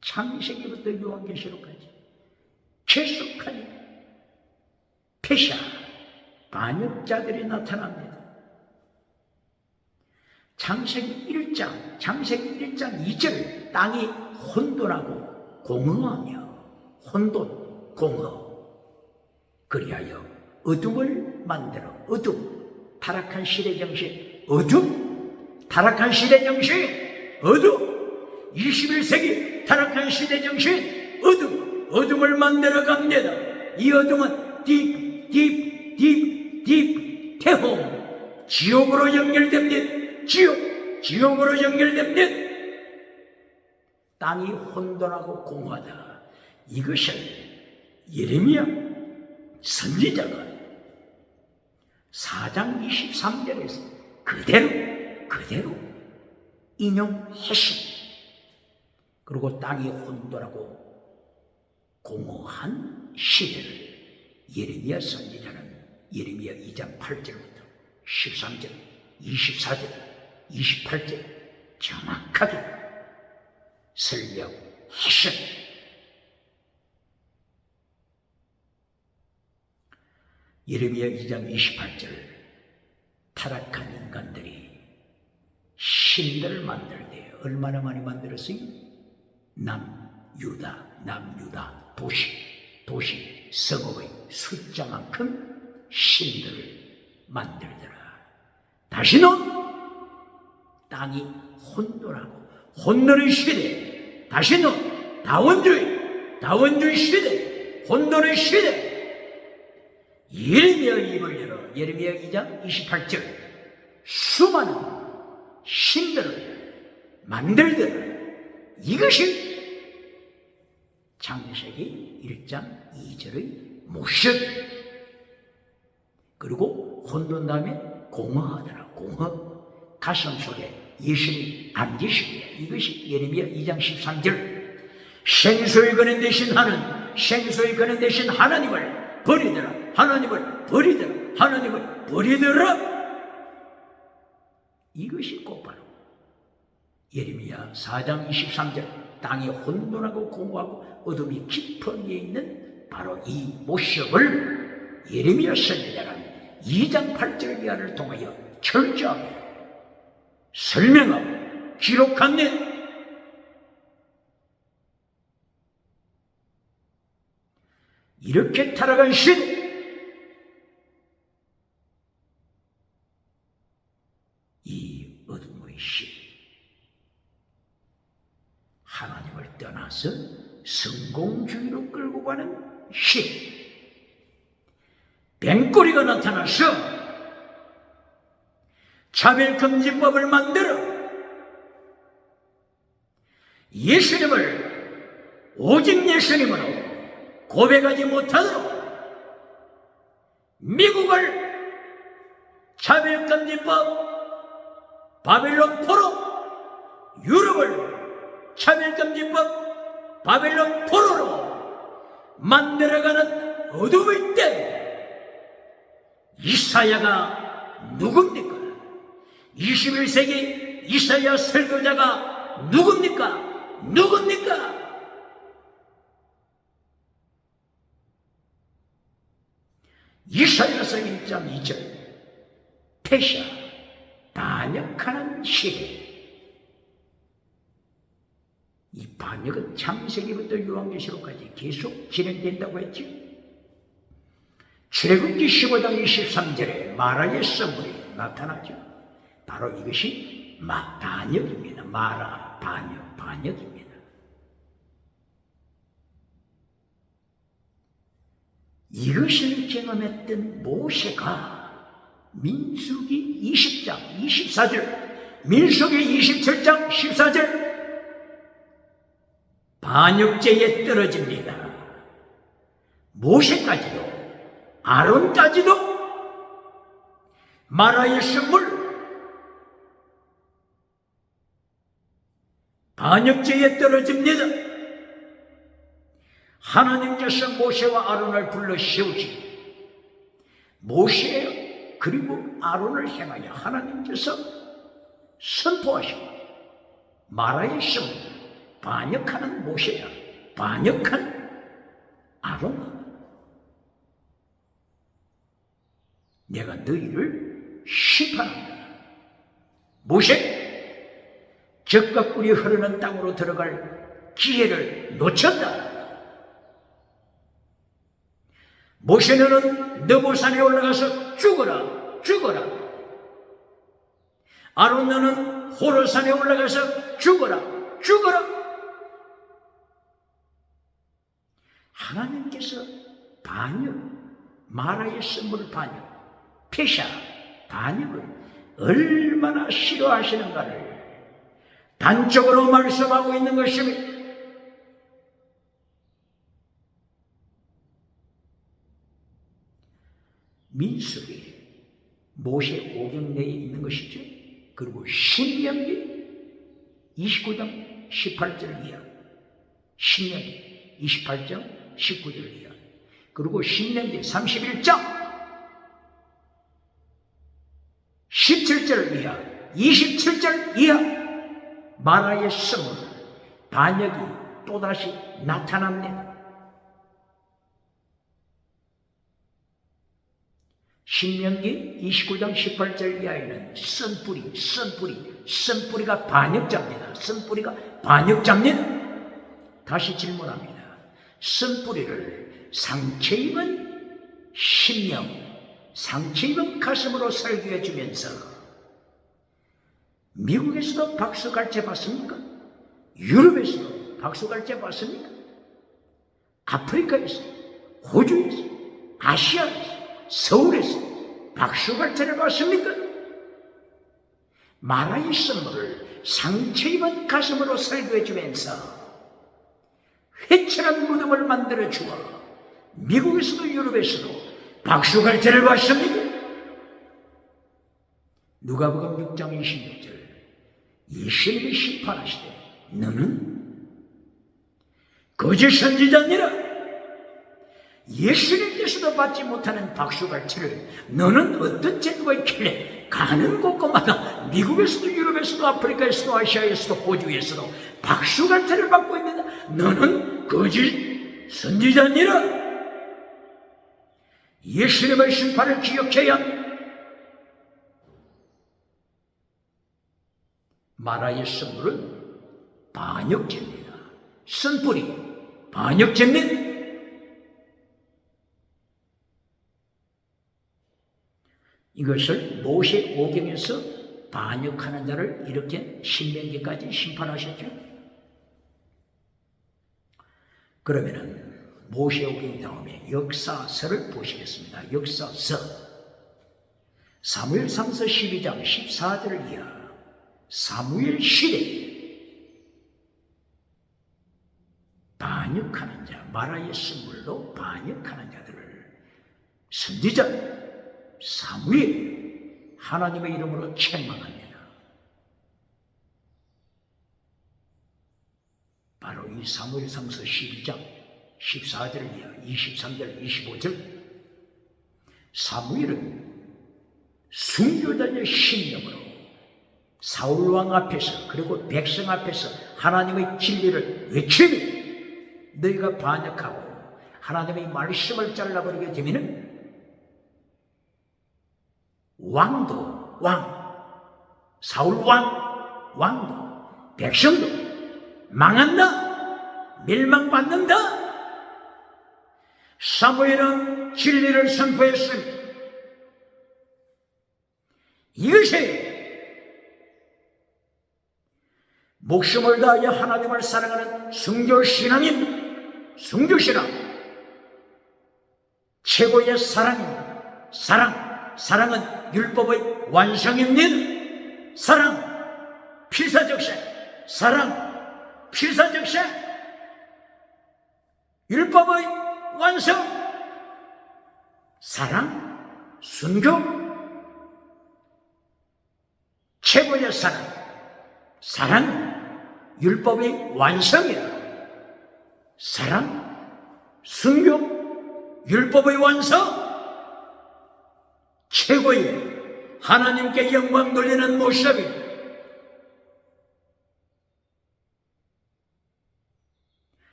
창세기부터 요한계시록까지 계속하여 패샤, 반역자들이 나타납니다. 창세기 1장 2절, 땅이 혼돈하고 공허하며, 혼돈, 공허, 그리하여 어둠을 만들어, 어둠, 타락한 시대 정신, 어둠, 타락한 시대 정신, 어둠, 21세기 타락한 시대 정신, 어둠을 만들어 갑니다. 이 어둠은 딥, 태홍, 지옥으로 연결됩니다. 지옥으로 연결됩니다. 땅이 혼돈하고 공허하다. 이것을 예레미야 선지자가 4장 23절에서 그대로 인용했습니다. 그리고 땅이 혼돈하고 공허한 시대를 예레미야 선지자는 예레미야 2장 8절부터 13절, 24절, 28절 정확하게 설명했습니다. 예레미야 2장 28절, 타락한 인간들이 신들을 만들 때 얼마나 많이 만들었어요? 남유다 도시 성읍의 숫자만큼 신들을 만들더라. 다시는 땅이 혼돈하고 혼돈의 시대, 다시는 다원주의 시대, 혼돈의 시대. 예레미야 입을 열어 예레미야 2장 28절, 수많은 신들을 만들더라. 이것이 창세기 1장 2절의 모습. 그리고 혼돈 다음에 공허하더라. 공허, 가슴 속에 예수님 앉으시리라. 이것이 예레미야 2장 13절. 생수의 근원 되신 하나님을 버리더라. 하나님을 버리더라. 이것이 곧바로 예레미야 4장 23절, 땅이 혼돈하고 공허하고 어둠이 깊은 위에 있는 바로 이 모습을 예레미야 선지자는 2장 8절 이하를 통하여 철저하게 설명하고 기록합니다. 이렇게 타락한 시대, 이 어둠의 시대, 하나님을 떠나서 성공주의로 끌고 가는 시대, 뱅꼬리가 나타나서 차별금지법을 만들어 예수님을 오직 예수님으로 고백하지 못하도록 미국을 차별금지법 바벨론 포로, 유럽을 차별금지법 바벨론 포로로 만들어가는 어둠의 때, 이사야가 누굽니까? 21세기 이사야 설교자가 누굽니까? 이사야서의 20장 2절 페샤 반역하는 시대. 이 반역은 창세기부터 요한계시록까지 계속 진행된다고 했지. 출애굽기 15장 23절에 마라의 선물이 나타나죠. 바로 이것이 반역입니다. 마라 반역입니다. 이것을 경험했던 모세가 민수기 20장 24절, 민수기 27장 14절 반역죄에 떨어집니다. 모세까지도 아론까지도 마라의 선물 반역죄에 떨어집니다. 하나님께서 모세와 아론을 불러 세우시고 모세 그리고 아론을 향하여 하나님께서 선포하시고 마라의 선물 반역하는 모세야 반역한 아론아 내가 너희를 심판한다. 모세 젖과 꿀이 흐르는 땅으로 들어갈 기회를 놓쳤다. 모세는 느보산에 올라가서 죽어라. 아론 너는 호르산에 올라가서 죽어라. 하나님께서 반역, 마라의 선물 반역, 페샤 반역을 얼마나 싫어하시는가를 단적으로 말씀하고 있는 것입니다. 민수기 모세 오경 내에 있는 것이죠. 그리고 신명기 29장 18절 이하, 신명기 28장 19절 이하, 그리고 신명기 31장 17절 이하, 27절 이하 마라의 선물 반역이 또다시 나타납니다. 신명기 29장 18절 이하에는 선뿌리가 반역자입니다. 선뿌리가 반역자입니다. 다시 질문합니다. 선뿌리를 상처 입은 심령, 상처 입은 가슴으로 설교해 주면서 미국에서도 박수갈채 받습니까? 유럽에서도 박수갈채 받습니까? 아프리카에서, 호주에서, 아시아에서, 서울에서 박수갈채를 받습니까? 마라의 선물을 상처 입은 가슴으로 설교해 주면서 회칠한 무덤을 만들어 주어 미국에서도 유럽에서도 박수갈채를 받습니까? 누가복음 6장 26절 예수님이 심판하시되 너는 거짓 선지자니라. 예수님께서도 받지 못하는 박수갈채를 너는 어떤 제도가 있길래 가는 곳곳마다 미국에서도 유럽에서도 아프리카에서도 아시아에서도 호주에서도 박수갈채를 받고 있는다. 너는 거짓 선지자니라. 예수님의 심판을 기억해야 합니다. 마라의 선물은 반역죄입니다. 선뿌리 반역죄입니다. 이것을 모세 오경에서 반역하는 자를 이렇게 신명기까지 심판하셨죠. 그러면은 모세 오경 다음에 역사서를 보시겠습니다. 역사서 사무엘상서 12장 14절 이하 사무엘 시대 반역하는 자, 마라의 선물로 반역하는 자들을 선지자 사무엘 하나님의 이름으로 책망합니다. 바로 이 사무엘상서 12장 14절 이하 23절 25절 사무엘은 순교자의 신령으로 사울왕 앞에서 그리고 백성 앞에서 하나님의 진리를 외치며 너희가 반역하고 하나님의 말씀을 잘라버리게 되면 왕도 사울 왕도 백성도 망한다, 멸망받는다. 사무엘은 진리를 선포했습니다. 이것이 목숨을 다하여 하나님을 사랑하는 순교신앙입니다. 순교신앙 최고의 사랑입니다. 사랑은 율법의 완성입니다. 사랑 필사적세 율법의 완성. 사랑 순교 최고의 사랑 율법의 완성이라. 사랑 순교 율법의 완성, 최고의 하나님께 영광 돌리는 모습입니다.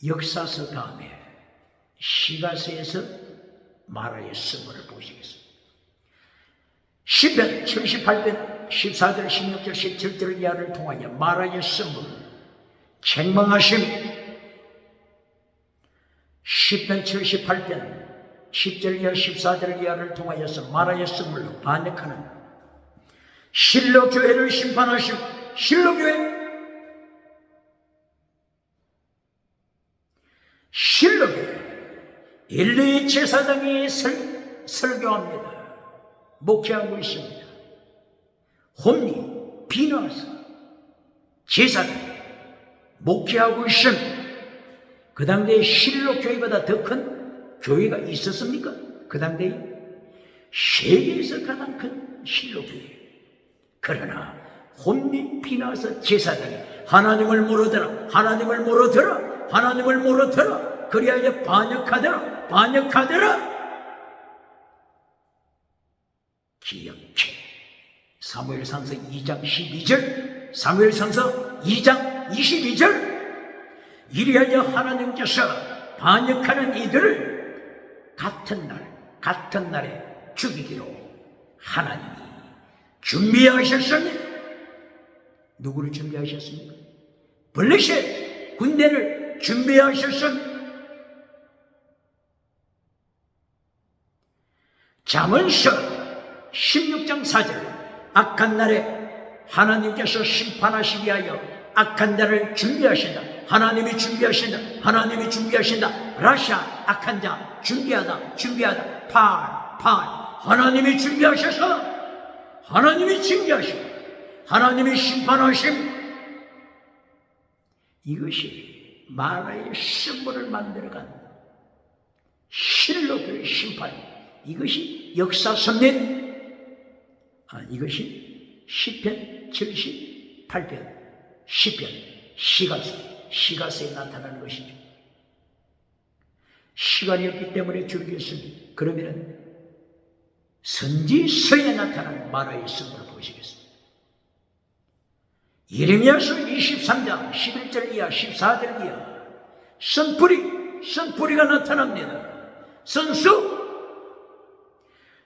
역사서 다음에 시가서에서 마라의 승부를 보시겠습니다. 시편 78편 14절 16절 17절 이하를 통하여 마라의 승부를 책망하십니다. 시편 78편 10절 이하 14절 이하를 통하여서 마라의 승물로 반역하는 실로 교회를 심판하시고, 실로 교회 엘리 제사장이 설교합니다. 목회하고 있습니다. 홈리 비나스 제사장 목회하고 있습니다. 그 당대에 실로 교회보다 더 큰 교회가 있었습니까? 그 당대에 세계에서 가장 큰 실로 교회. 그러나 홈리 비나스 제사장이 하나님을 물어들어 그리하여 반역하더라. 기억해. 사무엘상서 2장 12절, 사무엘상서 2장 22절. 이리하여 하나님께서 반역하는 이들을 같은 날에 죽이기로 하나님이 준비하셨습니다. 누구를 준비하셨습니까? 블레셋 군대를 준비하셨습니다. 잠언서 16장 4절. 악한 날에 하나님께서 심판하시기 위하여 악한 날을 준비하신다. 하나님이 준비하신다. 라샤 악한 자 준비하다. 하나님이 준비하셔서 하나님이 심판하심. 이것이 마라의 승부를 만들어간 실로교의 심판. 이것이 역사섭니다. 이것이 시편 78편 시편 시가서에 나타나는 것이죠. 시간이 없기 때문에 줄이겠습니다. 그러면 선지서에 나타난 마라의 승부를 보시겠습니다. 예레미야서 23장 11절 이하 14절 이하 선풀이가 나타납니다.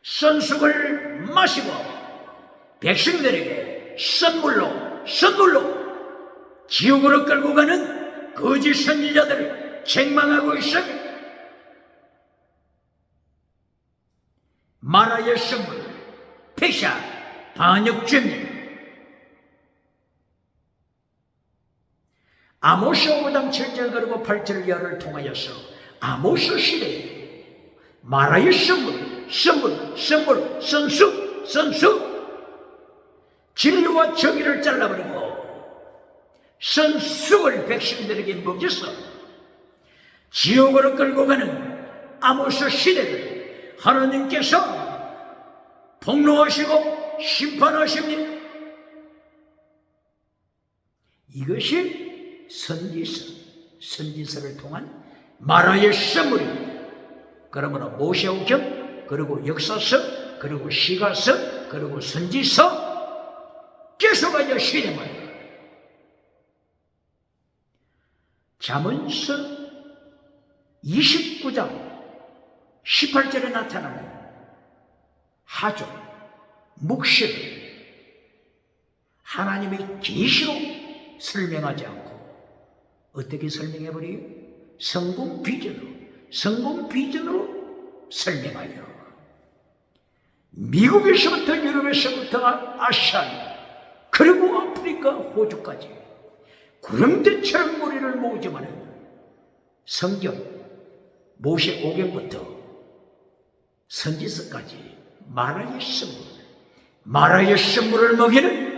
선숙을 마시고 백성들에게 선물로 지옥으로 끌고 가는 거짓 선지자들을 책망하고 있습니다. 마라의 선물 패샤 반역죄입니다. 아모스 5장 7절 그리고 8절 이하를 통하여서 아모스 시대에 마라의 선수 진리와 정의를 잘라버리고 선수를 백성들에게 먹여서 지옥으로 끌고 가는 아모스 시대를 하나님께서 폭로하시고 심판하십니다. 이것이 선지서를 통한 마라의 선물입니다. 그러므로 모세오경 그리고 역사서 그리고 시가서 그리고 선지서 계속하여 실행합니다. 잠언서 29장 18절에 나타나는 하조 묵시를 하나님의 계시로 설명하지 않고 어떻게 설명해버려요? 성공 비전으로 설명하여 미국에서부터 유럽에서부터 아시아 그리고 아프리카 호주까지 구름대처럼 머리를 모으지만 성경 모세오경부터 선지서까지 마라의 선물을 먹이는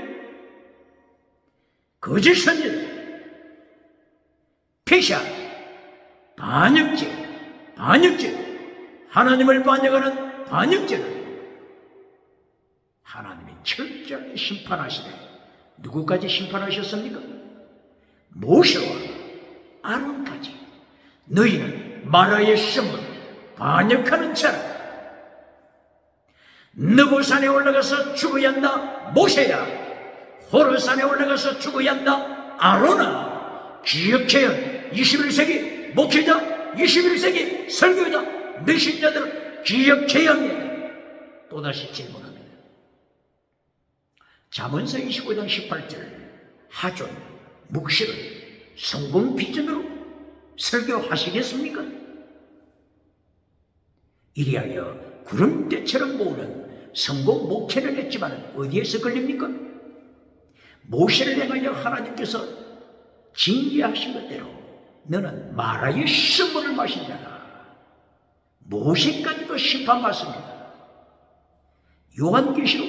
거짓 선지자, 폐샤, 반역죄, 하나님을 반역하는 반역죄를 하나님이 철저히 심판하시되 누구까지 심판하셨습니까? 모세와 아론까지. 너희는 마라의 선물 반역하는 자라. 느보산에 올라가서 죽어야 한다 모세야. 호르산에 올라가서 죽어야 한다 아론아. 기억해야 21세기 목회자, 21세기 설교자, 메신저들을 기억해야 합니다. 또다시 질문합니다. 잠언서 29장 18절 하존, 묵시를 성공 비전으로 설교하시겠습니까? 이리하여 구름대처럼 모으는 성공 목회를 했지만 어디에서 걸립니까? 모세를 향하여 하나님께서 징계하신 것대로 너는 마라의 선물을 마신 자다. 모세까지도 심판받습니다. 요한계시록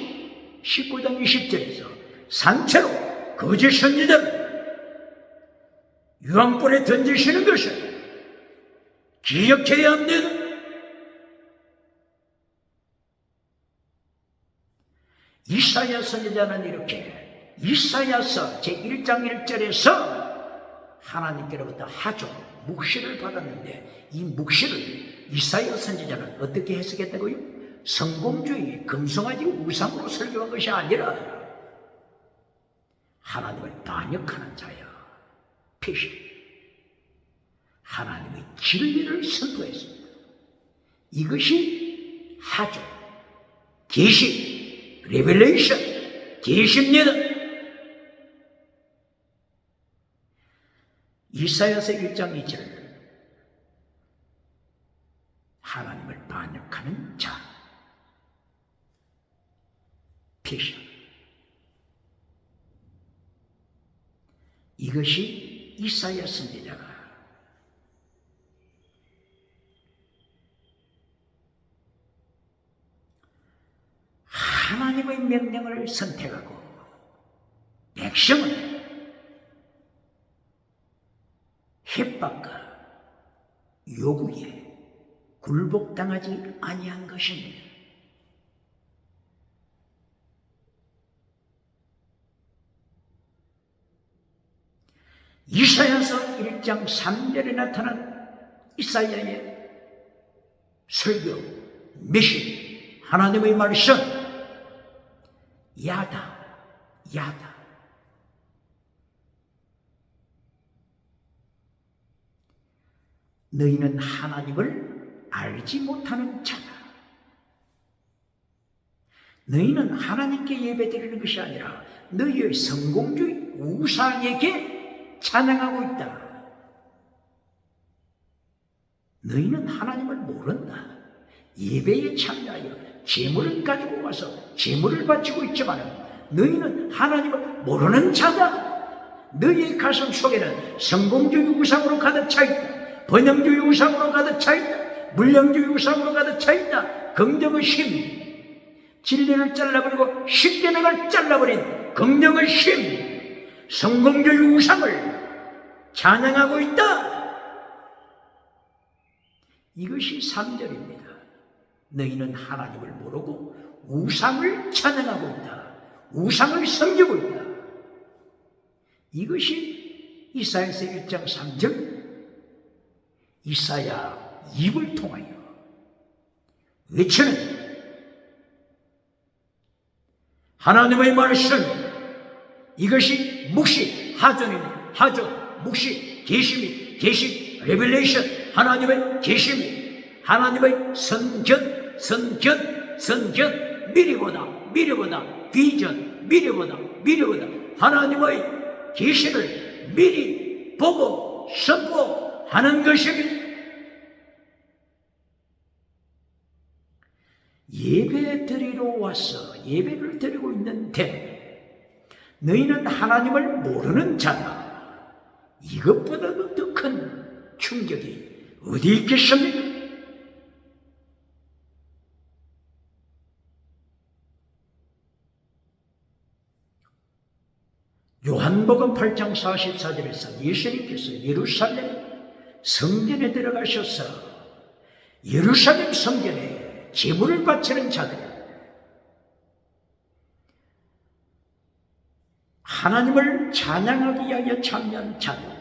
19장 20절에서 산채로 거짓 선지자를 유황불에 던지시는 것을 기억해야 합니다. 이사야 선지자는 이렇게 이사야서 제1장 1절에서 하나님께로부터 하조, 묵시를 받았는데 이 묵시를 이사야 선지자는 어떻게 해석했다고요? 성공주의, 금송아지 우상으로 설교한 것이 아니라 하나님을 반역하는 자야. 피시. 하나님의 진리를 선포했습니다. 이것이 하조, 계시, 레벨레이션, 계시입니다. 이사야서 1장 2절 하나님을 반역하는 자 피셔. 이것이 이사야 선지자가 하나님의 명령을 선택하고 백성은 협박과 요구에 굴복당하지 아니한 것입니다. 이사야서 1장 3절에 나타난 이사야의 설교, 메시지, 하나님의 말씀, 야다. 너희는 하나님을 알지 못하는 자다. 너희는 하나님께 예배드리는 것이 아니라 너희의 성공주의 우상에게 찬양하고 있다. 너희는 하나님을 모른다. 예배에 참여하여 제물을 가지고 와서 제물을 바치고 있지만 너희는 하나님을 모르는 자다. 너희의 가슴 속에는 성공주의 우상으로 가득 차 있다. 번영주의 우상으로 가득 차 있다. 물량주의 우상으로 가득 차 있다. 긍정의 심, 진리를 잘라버리고 십계명을 잘라버린 긍정의 심, 성공주의 우상을 찬양하고 있다. 이것이 3절입니다. 너희는 하나님을 모르고 우상을 찬양하고 있다. 우상을 섬기고 있다. 이것이 이사야서 1장 3절 이사야 입을 통하여 외치는 하나님의 말씀, 이것이 묵시, 하존입니다. 하존, 묵시, 계시입니다. 계시, 레벨레이션, 하나님의 계시입니다. 하나님의 선견, 미리 보다, 미래보다 비전, 미래보다 하나님의 계시를 미리 보고 선포하는 것입니다. 예배 드리러 와서 예배를 드리고 있는데 너희는 하나님을 모르는 자다. 이것보다도 더 큰 충격이 어디 있겠습니까? 요한복음 8장 44절에서 예수님께서 예루살렘 성전에 들어가셔서 예루살렘 성전에 제물을 바치는 자들, 하나님을 찬양하기 위하여 참여한 자들,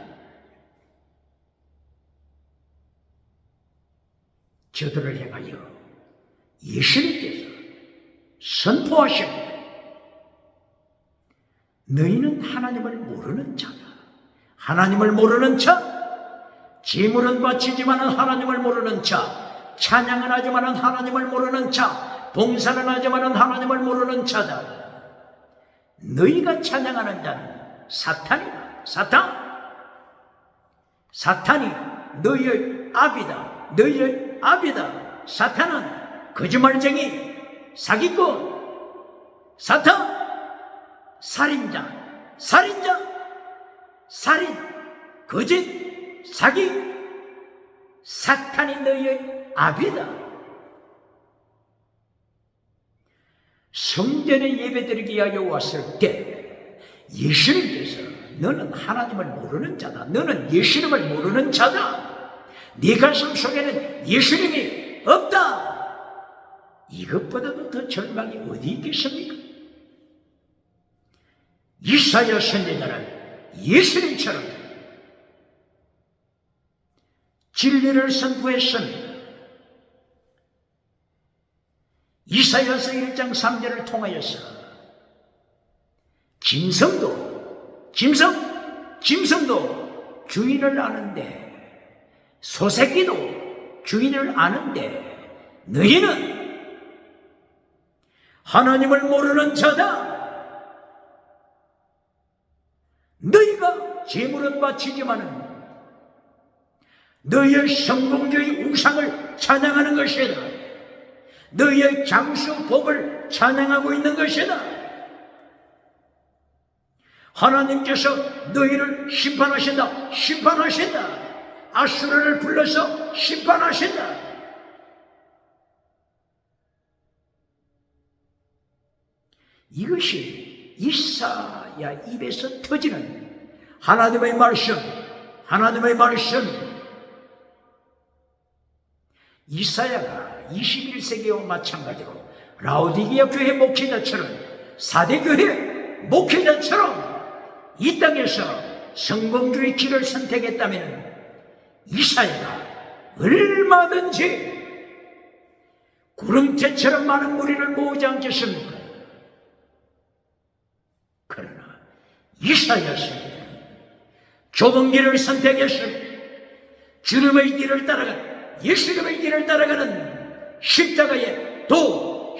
저들을 향하여 예수님께서 선포하십니다. 너희는 하나님을 모르는 자다. 하나님을 모르는 자, 제물은 바치지만은 하나님을 모르는 자, 찬양은 하지만은 하나님을 모르는 자, 봉사는 하지만은 하나님을 모르는 자다. 너희가 찬양하는 자는 사탄이다. 사탄이 너희의 압이다. 너희의 압이다. 사탄은 거짓말쟁이, 사기꾼, 사탄, 살인자, 살인, 거짓, 사기, 사탄이 너희의 압이다. 성전에 예배드리기 위하여 왔을 때 예수님께서 너는 하나님을 모르는 자다. 너는 예수님을 모르는 자다. 네 가슴 속에는 예수님이 없다. 이것보다도 더 절망이 어디 있겠습니까? 이사야 선지자는 예수님처럼 진리를 선포했습니다. 이사야서 1장 3절을 통하여서 짐승도 주인을 아는데, 소새끼도 주인을 아는데 너희는 하나님을 모르는 자다. 너희가 제물은 바치지만은 너희의 성공주의 우상을 찬양하는 것이다. 너희의 장수 복을 찬양하고 있는 것이다. 하나님께서 너희를 심판하신다. 아수르를 불러서 심판하신다. 이것이 이사야 입에서 터지는 하나님의 말씀. 이사야가 21세기와 마찬가지로 라오디게아 교회 목회자처럼, 사대 교회 목회자처럼 이 땅에서 성공주의 길을 선택했다면 이사야가 얼마든지 구름대처럼 많은 무리를 모으지 않겠습니까? 그러나 이사야 선지자는 좁은 길을 선택했습니다. 주님의 길을 따라가는, 예수님의 길을 따라가는 십자가의 도,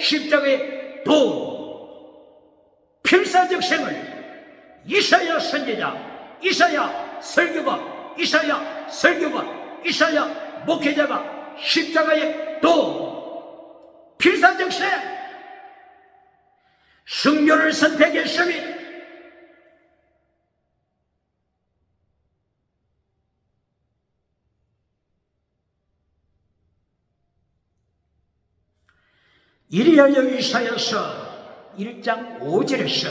필사적 생을 이사야 선지자, 이사야 목회자가 십자가의 도, 필사적 생, 순교를 선택했습니다. 이리하여 이사야서 1장 5절에서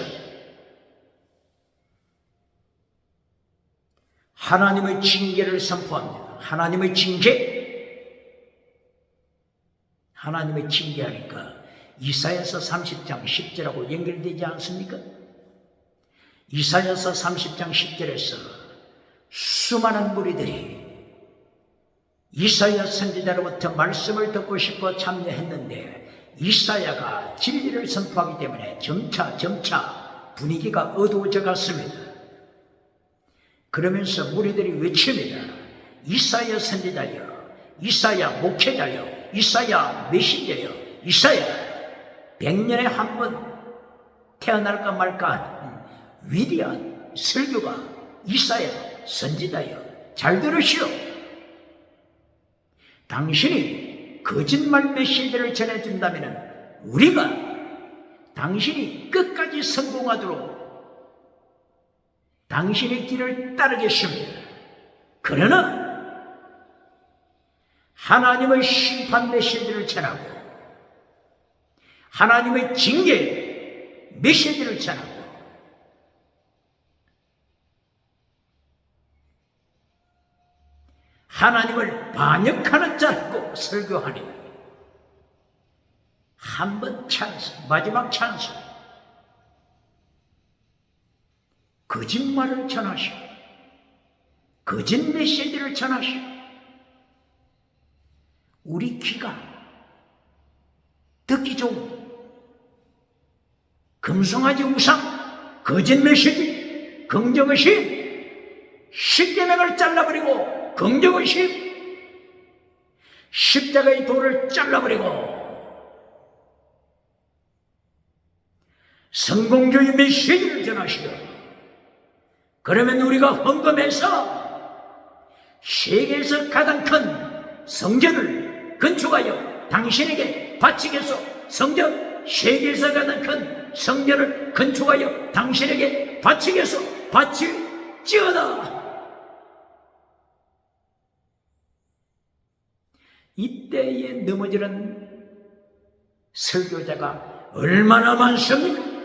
하나님의 징계를 선포합니다. 하나님의 징계하니까 이사야서 30장 10절하고 연결되지 않습니까? 이사야서 30장 10절에서 수많은 무리들이 이사야 선지자로부터 말씀을 듣고 싶어 참여했는데 이사야가 진리를 선포하기 때문에 점차 분위기가 어두워져 갔습니다. 그러면서 무리들이 외칩니다. 이사야 선지자여, 이사야 목회자여, 이사야 메신저여, 이사야 100년에 한 번 태어날까 말까 하는 위대한 설교가 이사야 선지자여, 잘 들으시오. 당신이 거짓말 메시지를 전해준다면 우리가 당신이 끝까지 성공하도록 당신의 길을 따르겠습니다. 그러나 하나님의 심판 메시지를 전하고 하나님의 징계 메시지를 전하고 하나님을 반역하는 자라고 설교하니 한 번 찬스, 마지막 찬스, 거짓말을 전하시고 거짓 메시지를 전하시고 우리 귀가 듣기 좋은 금송아지 우상, 거짓 메시지, 긍정의식, 십계명을 잘라버리고 긍정의식, 십자가의 돌을 잘라버리고 성공주의 메시지를 전하시오. 그러면 우리가 헌금해서 세계에서 가장 큰 성전을 건축하여 당신에게 바치겠소. 성전, 세계에서 가장 큰 성전을 건축하여 당신에게 바치겠소. 바칠지어다. 이때에 넘어지는 설교자가 얼마나 많습니까?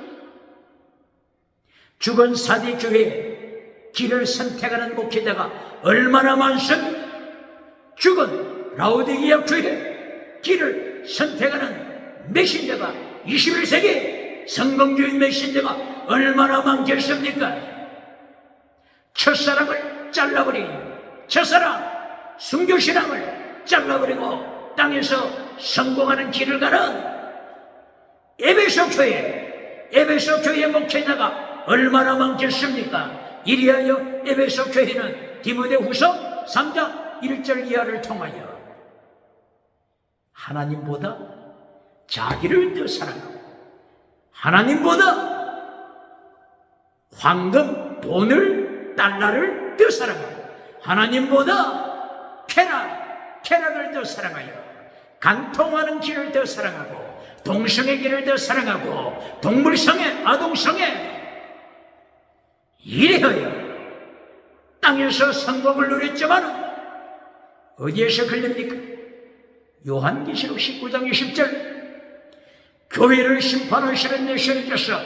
죽은 사대교회의 길을 선택하는 목회자가 얼마나 많습니까? 죽은 라오디게아 교회의 길을 선택하는 메신저가 21세기 성공주의 메신저가 얼마나 많겠습니까? 첫사랑을 잘라버린 첫사랑 순교신앙을 잘라버리고 땅에서 성공하는 길을 가는 에베소 교회의 목회자가 얼마나 많겠습니까? 이리하여 에베소 교회는 디모데후서 3장 1절 이하를 통하여 하나님보다 자기를 더 사랑하고 하나님보다 황금, 돈을, 달러를 더 사랑하고 하나님보다 쾌락을 더 사랑하여 간통하는 길을 더 사랑하고 동성의 길을 더 사랑하고 동물성애, 아동성애 이래하여 땅에서 성공을 누렸지만 어디에서 걸립니까? 요한계시록 19장 20절 교회를 심판하시는 예수님께서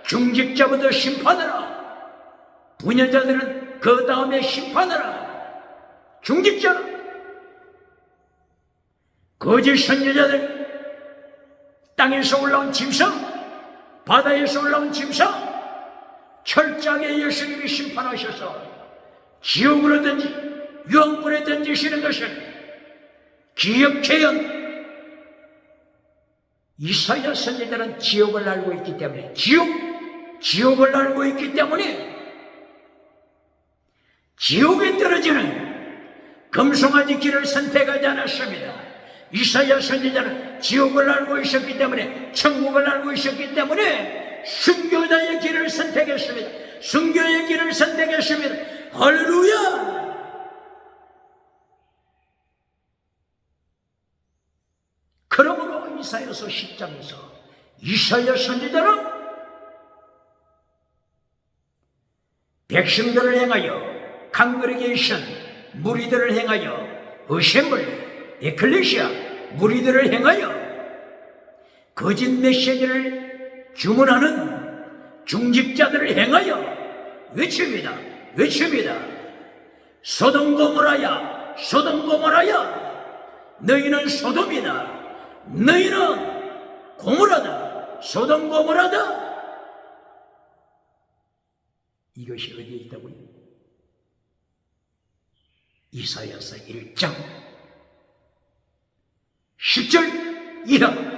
중직자부터 심판하라, 부녀자들은 그 다음에 심판하라. 중직자, 거짓 선지자들, 땅에서 올라온 짐승, 바다에서 올라온 짐승 철저하게 예수님이 심판하셔서 지옥으로 유황불에 던지시는 것을 기억해요. 이사야 선지자는 지옥을 알고 있기 때문에 지옥을 알고 있기 때문에 지옥에 떨어지는 금송아지 길을 선택하지 않았습니다. 이사야 선지자는 지옥을 알고 있었기 때문에 천국을 알고 있었기 때문에 순교자의 길을 선택했습니다. 순교의 길을 선택했습니다. 할렐루야! 그러므로 이사야서 10장에서 이사야 선지자는 백성들을 행하여 강그레게이션 무리들을 행하여 어셈블리 에클레시아 무리들을 행하여 거짓 메시지를 주문하는 중직자들을 행하여 외칩니다. 소돔 고모라야, 너희는 소돔이다. 너희는 고모라다. 소돔 고모라다. 이것이 어디에 있다고요? 이사야서 1장 10절 이하.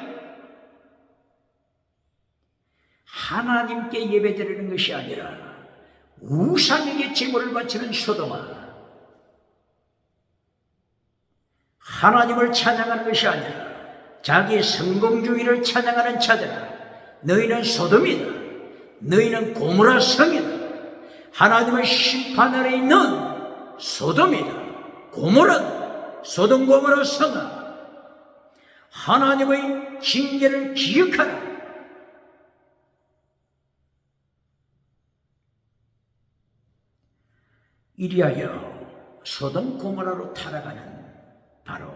하나님께 예배드리는 것이 아니라 우상에게 제물을 바치는 소돔아, 하나님을 찬양하는 것이 아니라 자기 성공주의를 찬양하는 자들아, 너희는 소돔이다. 너희는 고모라 성이다. 하나님의 심판 아래 있는 소돔이다. 고모라, 소돔 고모라 성아, 하나님의 징계를 기억하라. 이리하여 소돔 고모라로 타락하는 바로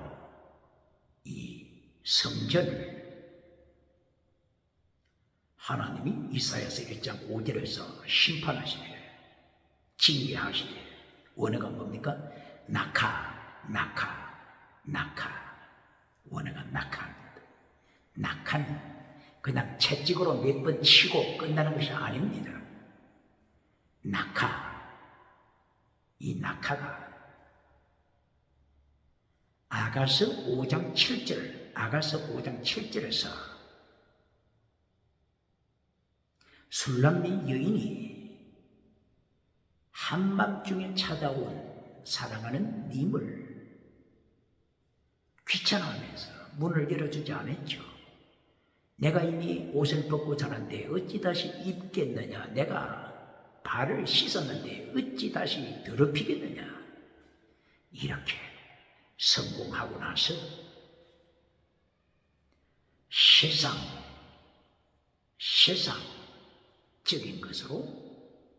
이 성전을 하나님이 이사야서 1장 5절에서 심판하시되 징계하시되 원어가 뭡니까? 낙하. 원어가 낙하입니다. 낙하는 그냥 채찍으로 몇 번 치고 끝나는 것이 아닙니다. 이 낙하가 아가서 5장 7절에서 술람미 여인이 한밤중에 찾아온 사랑하는 님을 귀찮아하면서 문을 열어주지 않았죠. 내가 이미 옷을 벗고 자는데 어찌 다시 입겠느냐, 내가 발을 씻었는데 어찌 다시 더럽히겠느냐, 이렇게 성공하고 나서 세상적인 것으로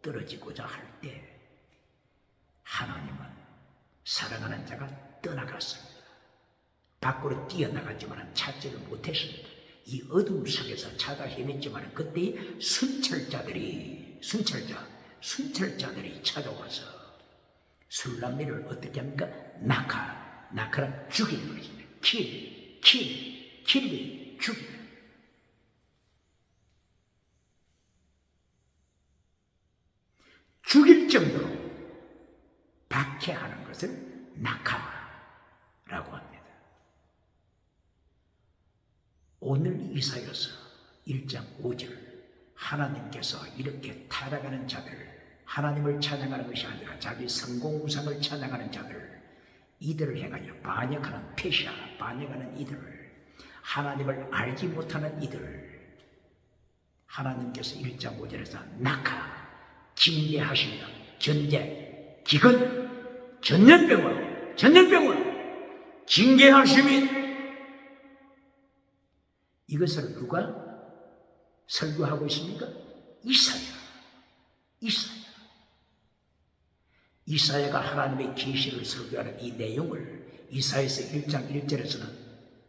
떨어지고자 할 때 하나님은 사랑하는 자가 떠나갔습니다. 밖으로 뛰어나갔지만 찾지를 못했습니다. 이 어둠 속에서 찾아 헤맸지만 그때 순찰자들이 찾아와서 술람미를 어떻게 합니까? 낙하랑 죽이는 것입니다. 죽이는. 죽일 정도로 박해하는 것을 낙하라고 합니다. 오늘 이사야서 1장 5절, 하나님께서 이렇게 타락하는 자들, 하나님을 찬양하는 것이 아니라 자기 성공우상을 찬양하는 자들, 이들을 행하여 반역하는 페시아, 반역하는 이들을, 하나님을 알지 못하는 이들을 하나님께서 1장 5절에서 낙하, 징계하십니다. 기근, 전염병으로 징계하십니다. 이것을 누가 설교하고 있습니까? 이사야가 하나님의 계시를 설교하는 이 내용을 이사야서 1장 1절에서는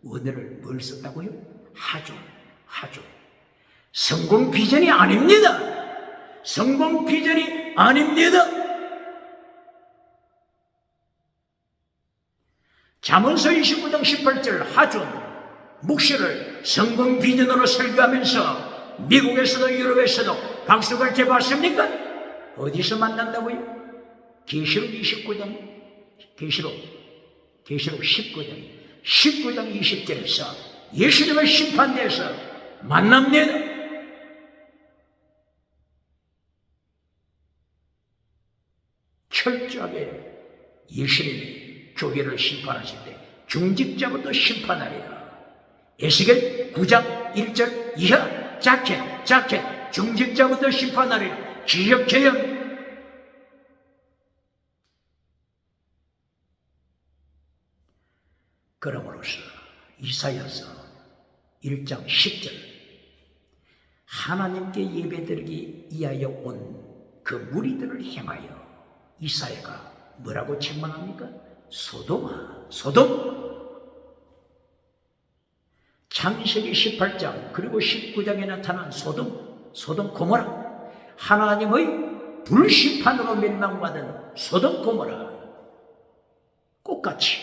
원어를 뭘 썼다고요? 하존. 성공 비전이 아닙니다. 잠언서 29장 18절 하존, 묵시를 성공 비전으로 설교하면서 미국에서도 유럽에서도 박수를 쳐봤습니까? 어디서 만난다고요? 계시록 19장 20절에서 예수님의 심판대에서 만납니다. 철저하게 예수님이 교회를 심판하실 때 중직자부터 심판하리라. 에스겔 9장 1절 이하 자켓 중직자부터 심판하리라. 기억개혁. 그러므로서 이사야서 1장 10절, 하나님께 예배드리기 위하여 온 그 무리들을 향하여 이사야가 뭐라고 책망합니까? 소돔아, 창세기 18장 그리고 19장에 나타난 소돔 고모라, 하나님의 불심판으로 멸망받은 소돔 고모라, 똑같이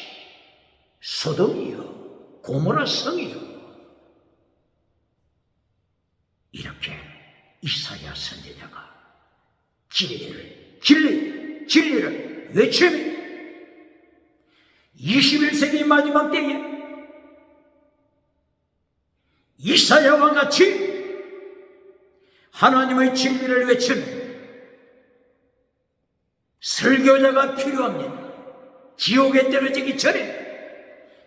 소돔이요 고모라 성이요, 이렇게 이사야 선지자가 진리를 외치며 21세기 마지막 때에 이사야와 같이 하나님의 진리를 외치는 설교자가 필요합니다. 지옥에 떨어지기 전에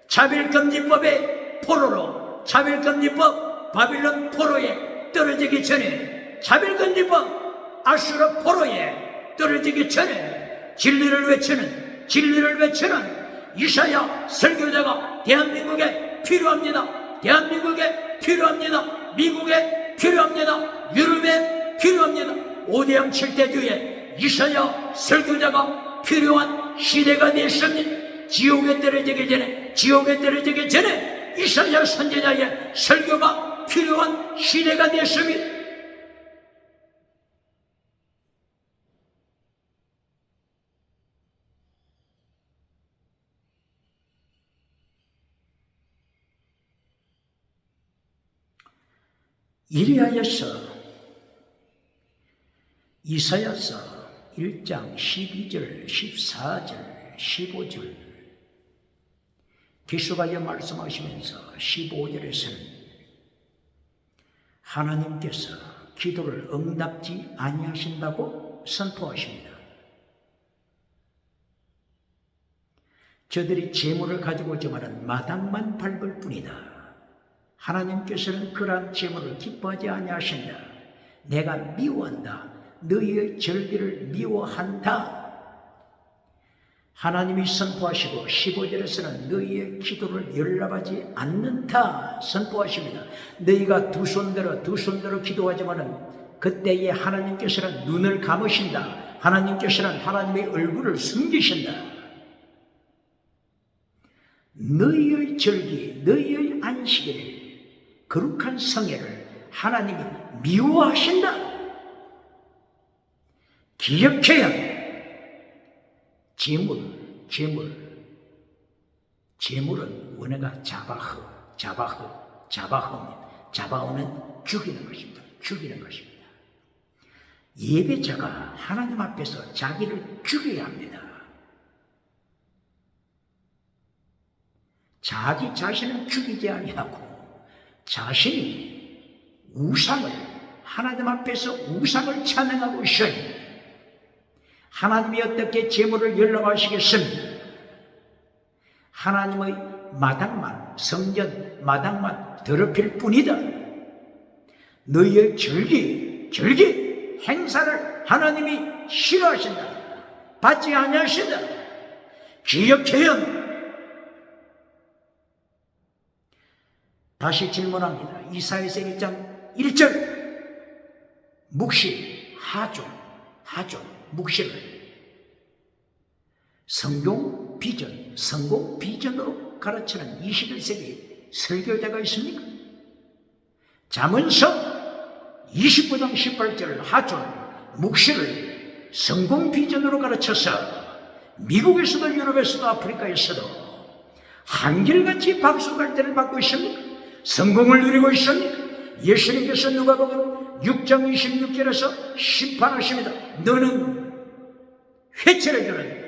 차별금지법의 포로로, 차별금지법 바빌론 포로에 떨어지기 전에 자벨건디법 아수르 포로에 떨어지기 전에 진리를 외치는 이사야 설교자가 대한민국에 필요합니다. 대한민국에 필요합니다. 미국에 필요합니다. 유럽에 필요합니다. 5대양 7대주에 이사야 설교자가 필요한 시대가 됐습니다. 지옥에 떨어지기 전에 이사야 선지자의 설교가 필요한 시대가 됐습니다. 이리하여서 이사야서 1장 12절, 14절, 15절 계속하여 말씀하시면서 15절에서는 하나님께서 기도를 응답지 아니하신다고 선포하십니다. 저들이 재물을 가지고 오지만은 마당만 밟을 뿐이다. 하나님께서는 그러한 재물을 기뻐하지 아니하신다. 내가 미워한다. 너희의 절기를 미워한다. 하나님이 선포하시고 15절에서는 너희의 기도를 연락하지 않는다 선포하십니다. 너희가 두 손들어 기도하지만은 그때에 하나님께서는 눈을 감으신다. 하나님께서는 하나님의 얼굴을 숨기신다. 너희의 절기, 너희의 안식일, 거룩한 성회를 하나님이 미워하신다. 기억해야 합니다. 재물은 원어가 자바흐입니다. 자바흐는 죽이는 것입니다. 예배자가 하나님 앞에서 자기를 죽여야 합니다. 자기 자신을 죽이지 아니하고 자신이 우상을 하나님 앞에서 우상을 찬양하고 있어요. 하나님이 어떻게 재물을 연락하시겠습니까? 하나님의 마당만, 성전 마당만 더럽힐 뿐이다. 너희의 절기 행사를 하나님이 싫어하신다. 받지 아니하신다. 기억해야 합니다. 다시 질문합니다. 이사야서 1장 1절 묵실, 하존, 묵실을 성공 비전으로 가르치는 21세기 설교자가 있습니까? 잠언서 29장 18절 하존, 묵실을 성공 비전으로 가르쳐서 미국에서도 유럽에서도 아프리카에서도 한결같이 박수갈대를 받고 있습니까? 성공을 누리고 있습니까? 예수님께서 누가복음 6장 26절에서 심판하십니다. 너는 회칠해 주는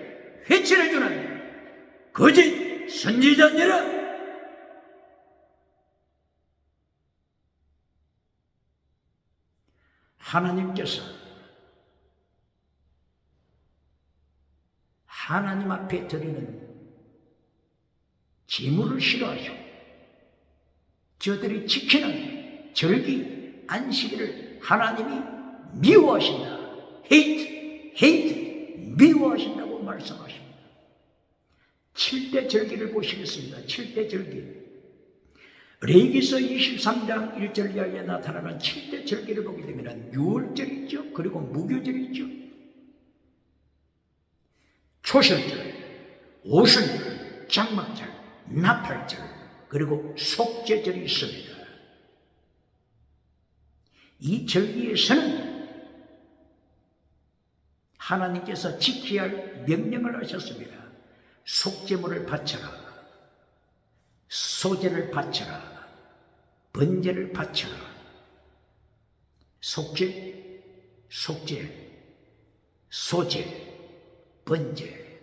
거짓 선지자니라. 하나님께서 하나님 앞에 드리는 제물을 싫어하시고 저들이 지키는 절기, 안식일을 하나님이 미워하신다. hate, 미워하신다고 말씀하십니다. 7대 절기를 보시겠습니다. 7대 절기. 레위기서 23장 1절 이하에 나타나는 7대 절기를 보게 되면 유월절이 있죠. 그리고 무교절이 있죠. 초실절, 오순절, 장막절, 나팔절, 그리고 속죄절이 있습니다. 이 절기에서는 하나님께서 지켜야 할 명령을 하셨습니다. 속죄물을 바쳐라, 소제를 바쳐라, 번제를 바쳐라. 속죄, 소제, 번제,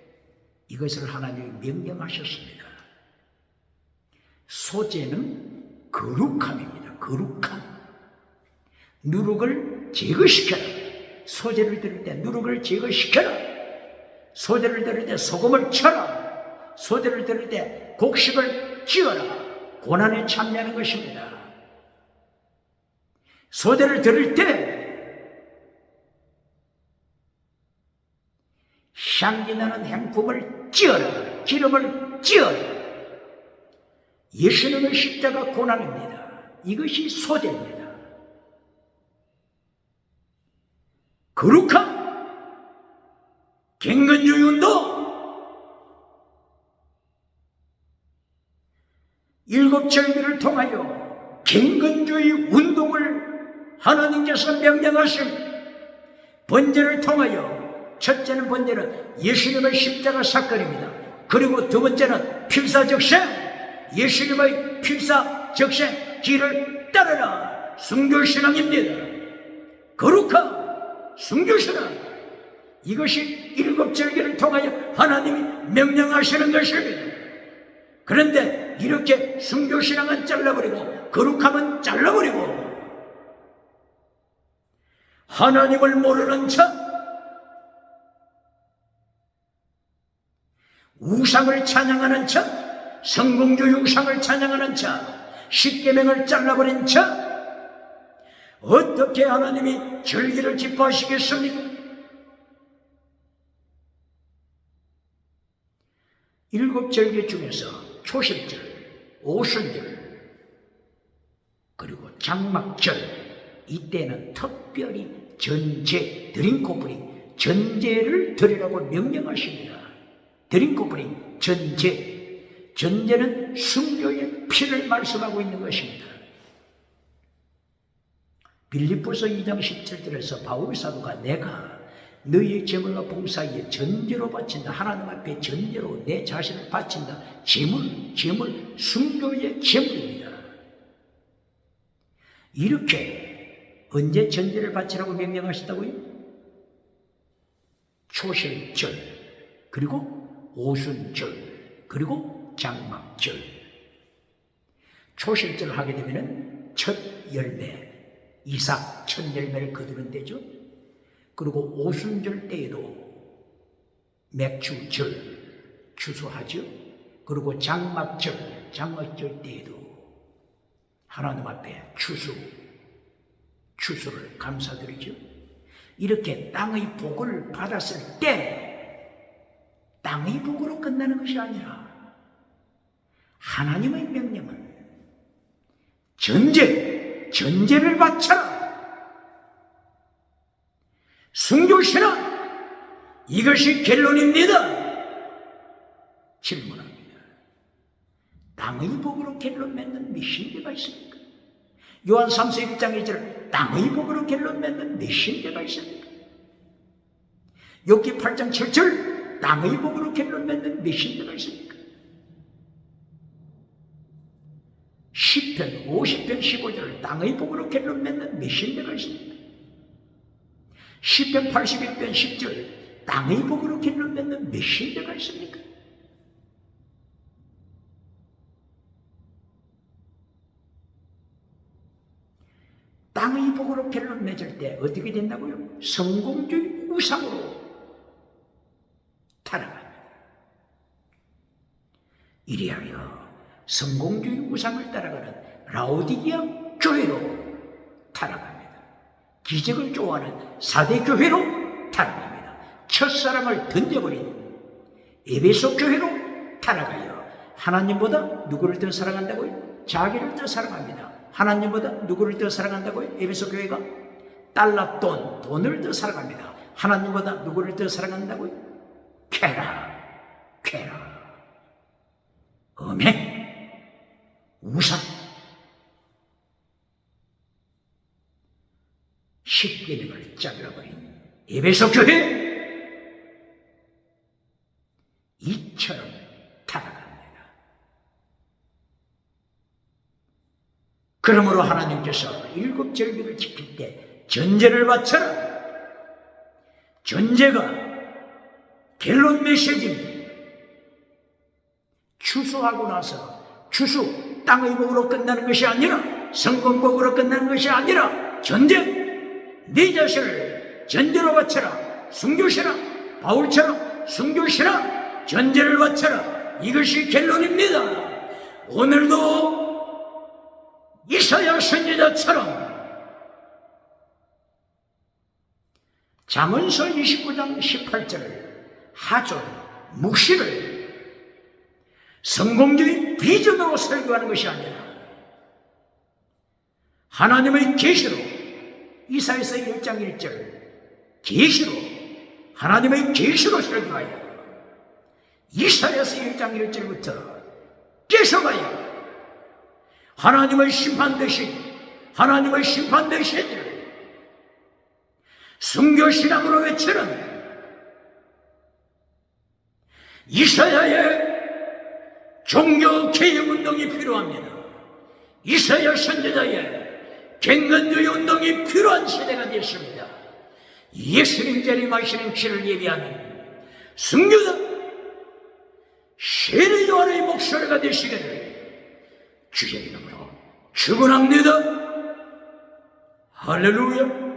이것을 하나님이 명령하셨습니다. 소제는 거룩함입니다. 거룩함. 누룩을 제거시켜라. 소제를 드릴 때 누룩을 제거시켜라. 소제를 드릴 때 소금을 쳐라. 소제를 드릴 때 곡식을 찧어라. 고난에 참여하는 것입니다. 소제를 드릴 때 향기나는 행품을 찌어라. 기름을 찌어라. 예수님의 십자가 고난입니다. 이것이 소재입니다. 거룩한 갱건주의 운동, 일곱 절기를 통하여 갱건주의 운동을 하나님께서 명령하신 번제를 통하여, 첫째는 번제는 예수님의 십자가 사건입니다. 그리고 두 번째는 필사적생, 예수님의 필사적생 길을 따르라. 순교신앙입니다. 거룩한 순교신앙, 이것이 일곱 절기를 통하여 하나님이 명령하시는 것입니다. 그런데 이렇게 순교신앙은 잘라버리고 거룩함은 잘라버리고 하나님을 모르는 척, 우상을 찬양하는 척, 성공주의 우상을 찬양하는 척, 십계명을 잘라버린 척, 어떻게 하나님이 절기를 기뻐하시겠습니까? 일곱 절기 중에서 초실절, 오순절, 그리고 장막절, 이때는 특별히 전제, 드링코프링, 전제를 드리라고 명령하십니다. 드링코프링, 전제. 전제는 순교의 피를 말씀하고 있는 것입니다. 빌립보서 2장 17절에서 바울 사도가 내가 너희의 제물과 봉사에 전제로 바친다. 하나님 앞에 전제로 내 자신을 바친다. 제물, 순교의 제물입니다. 이렇게 언제 전제를 바치라고 명령하셨다고요? 초실절, 그리고 오순절, 그리고 장막절. 초실절 하게 되면 첫 열매, 이삭 첫 열매를 거두는 때죠. 그리고 오순절 때에도 맥주절 추수하죠. 그리고 장막절 때에도 하나님 앞에 추수를 감사드리죠. 이렇게 땅의 복을 받았을 때 땅의 복으로 끝나는 것이 아니라 하나님의 명령은 전제를 바쳐라. 순교신앙, 이것이 결론입니다. 질문합니다. 땅의 복으로 결론 맺는 몇 신대가 있습니까? 요한 3서 1장 2절, 땅의 복으로 결론 맺는 몇 신대가 있습니까? 욥기 8장 7절, 땅의 복으로 결론 맺는 몇 신대가 있습니까? 시편 50편 15절, 땅의 복으로 결론 맺는 몇 신대가 있습니까? 시편 81편 10절, 땅의 복으로 결론 맺는 몇 신대가 있습니까? 땅의 복으로 결론 맺을 때 어떻게 된다고요? 성공주의 우상으로 타락합니다. 이리하여 성공주의 우상을 따라가는 라오디게아 교회로 타락합니다. 기적을 좋아하는 사대 교회로 타락합니다. 첫사랑을 던져버린 에베소 교회로 타락하여 하나님보다 누구를 더 사랑한다고요? 자기를 더 사랑합니다. 하나님보다 누구를 더 사랑한다고요? 에베소 교회가 돈을 더 사랑합니다. 하나님보다 누구를 더 사랑한다고요? 쾌락, 음행, 우상, 십계명을 잘라버린 에베소 교회, 이처럼 타락합니다. 그러므로 하나님께서 일곱 절기를 지킬 때 전제를 바쳐라. 전제가 결론 메시지입니다. 추수하고 나서 추수, 땅의 복으로 끝나는 것이 아니라, 성공복으로 끝나는 것이 아니라, 전제, 네 자신을 전제로 바쳐라. 순교신앙, 바울처럼 순교신앙, 전제를 바쳐라. 이것이 결론입니다. 오늘도 이사야 선지자처럼 잠언서 29장 18절, 하존, 묵시를 성공적인 비전으로 설교하는 것이 아니라 하나님의 계시로, 이사야서 1장 1절 계시로, 하나님의 계시로 설교하여 이사야서 1장 1절부터 계속하여 하나님의 심판 대신, 하나님의 심판 대신을 순교신앙으로 외치는 이사야의 종교개혁운동이 필요합니다. 이사야 선지자의 갱년주의 운동이 필요한 시대가 되었습니다. 예수님 재림하시는 길을 예비하는 순교자 세례 요한의 목소리가 되시기를 주의 이름으로 축원합니다. 할렐루야.